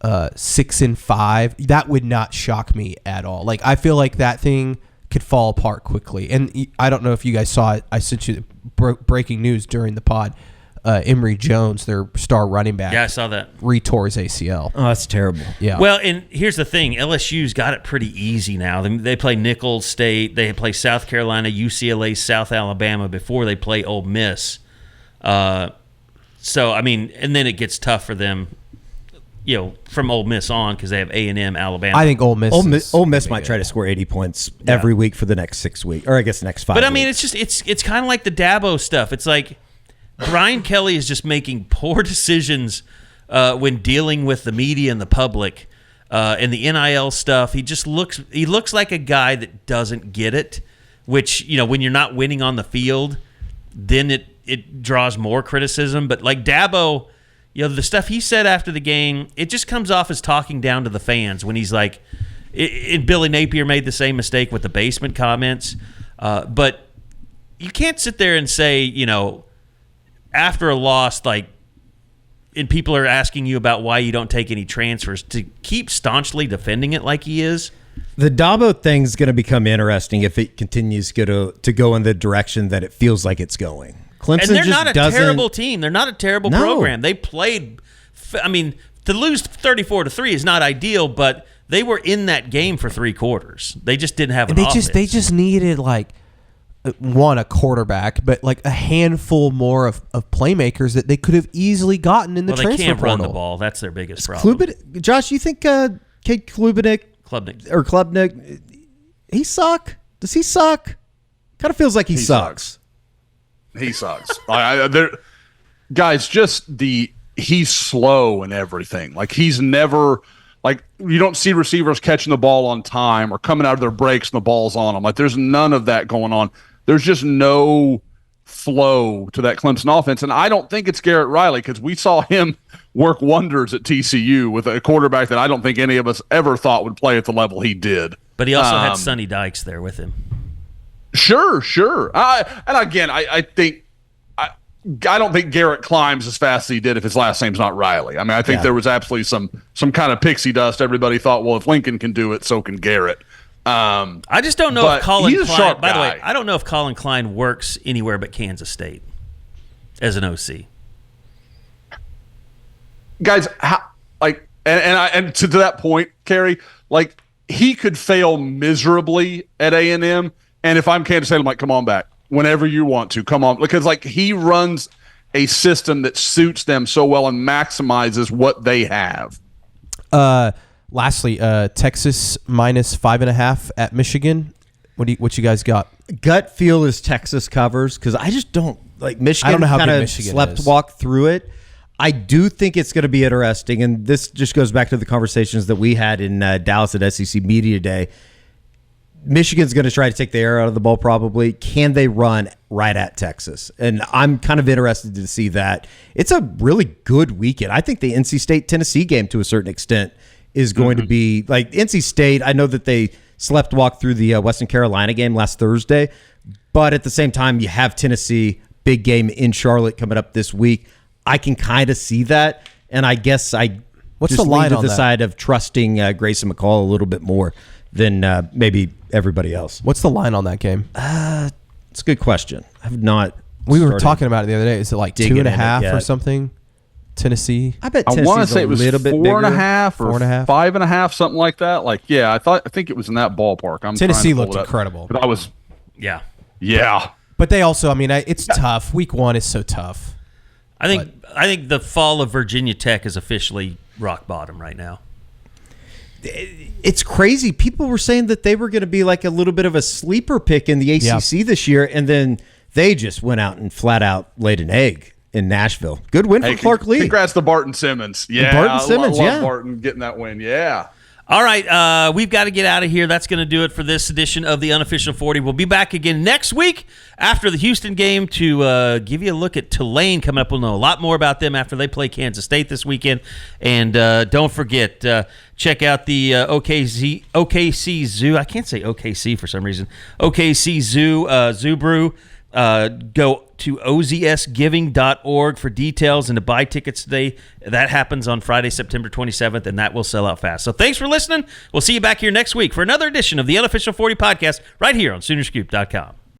6-5, that would not shock me at all. Like, I feel like that thing could fall apart quickly. And I don't know if you guys saw it. I sent you breaking news during the pod. Emory Jones, their star running back. Yeah, I saw that. Retore his ACL. Oh, that's terrible. Yeah. Well, and here's the thing. LSU's got it pretty easy now. They play Nicholls State. They play South Carolina, UCLA, South Alabama before they play Ole Miss. So, I mean, and then it gets tough for them, from Ole Miss on because they have A&M, Alabama. I think Ole Miss might try to score 80 points every week for the next 6 weeks, or I guess the next 5 But, weeks. I mean, it's kind of like the Dabo stuff. It's like Brian Kelly is just making poor decisions when dealing with the media and the public and the NIL stuff. He looks like a guy that doesn't get it, which, when you're not winning on the field, then it draws more criticism. But like Dabo, the stuff he said after the game, it just comes off as talking down to the fans when he's like, Billy Napier made the same mistake with the basement comments. But you can't sit there and say, after a loss, and people are asking you about why you don't take any transfers, to keep staunchly defending it like he is. The Dabo thing's going to become interesting if it continues to go in the direction that it feels like it's going. Clemson and they're just not a terrible team. They're not a terrible program. They played. I mean, to lose 34-3 is not ideal, but they were in that game for 3 quarters. They just didn't have an offense. They just needed a quarterback, but a handful more of playmakers that they could have easily gotten in the transfer portal. They can't run the ball. That's their biggest problem. Josh, you think Kate Klubnik or Klubnik, he suck? Does he suck? Kind of feels like he sucks. He sucks. Guys, he's slow and everything. He's never you don't see receivers catching the ball on time or coming out of their breaks and the ball's on them. There's none of that going on. There's just no flow to that Clemson offense. And I don't think it's Garrett Riley, because we saw him work wonders at TCU with a quarterback that I don't think any of us ever thought would play at the level he did. But he also had Sonny Dykes there with him. Sure. And again, I don't think Garrett climbs as fast as he did if his last name's not Riley. I mean, I think there was absolutely some kind of pixie dust. Everybody thought, well, if Lincoln can do it, so can Garrett. I just don't know if Colin he's a Klein. sharp By the guy. way, I don't know if Colin Klein works anywhere but Kansas State as an OC. Guys, and to that point, Kerry, he could fail miserably at A&M, and if I'm Kansas State, I'm like, come on back whenever you want to, come on, because he runs a system that suits them so well and maximizes what they have. Lastly, Texas -5.5 at Michigan. What you guys got? Gut feel is Texas covers, because I just don't Michigan. I don't know how good kinda Michigan is. walk through it. I do think it's going to be interesting, and this just goes back to the conversations that we had in Dallas at SEC Media Day. Michigan's going to try to take the air out of the ball probably. Can they run right at Texas? And I'm kind of interested to see that. It's a really good weekend. I think the NC State-Tennessee game to a certain extent is going to be like NC State. I know that they slept walk through the Western Carolina game last Thursday, but at the same time, you have Tennessee, big game in Charlotte coming up this week. I can kind of see that, and I guess what's just the line lean to on the that? side of trusting Grayson McCall a little bit more than maybe everybody else. What's the line on that game? It's a good question. I've not. We were talking about it the other day. Is it like 2.5 or something? Tennessee. I bet I Tennessee's want to say a it was little bit 4.5 or 4.5, 5.5, something like that. Like, yeah, I think it was in that ballpark. Tennessee looked incredible. But I was, Yeah. yeah. But they also, I mean, it's tough. Week 1 is so tough. I think the fall of Virginia Tech is officially rock bottom right now. It's crazy. People were saying that they were going to be like a little bit of a sleeper pick in the ACC this year, and then they just went out and flat out laid an egg in Nashville. Good win for Clark Lee. Congrats to Barton Simmons. Yeah, Barton Simmons, I love Barton getting that win. Yeah. All right, we've got to get out of here. That's going to do it for this edition of the Unofficial 40. We'll be back again next week after the Houston game to give you a look at Tulane coming up. We'll know a lot more about them after they play Kansas State this weekend. And don't forget, check out the OKC Zoo. I can't say OKC for some reason. OKC Zoo, Zoo Brew. Go to ozsgiving.org for details and to buy tickets today. That happens on Friday, September 27th, and that will sell out fast. So thanks for listening. We'll see you back here next week for another edition of the Unofficial 40 podcast right here on Soonerscoop.com.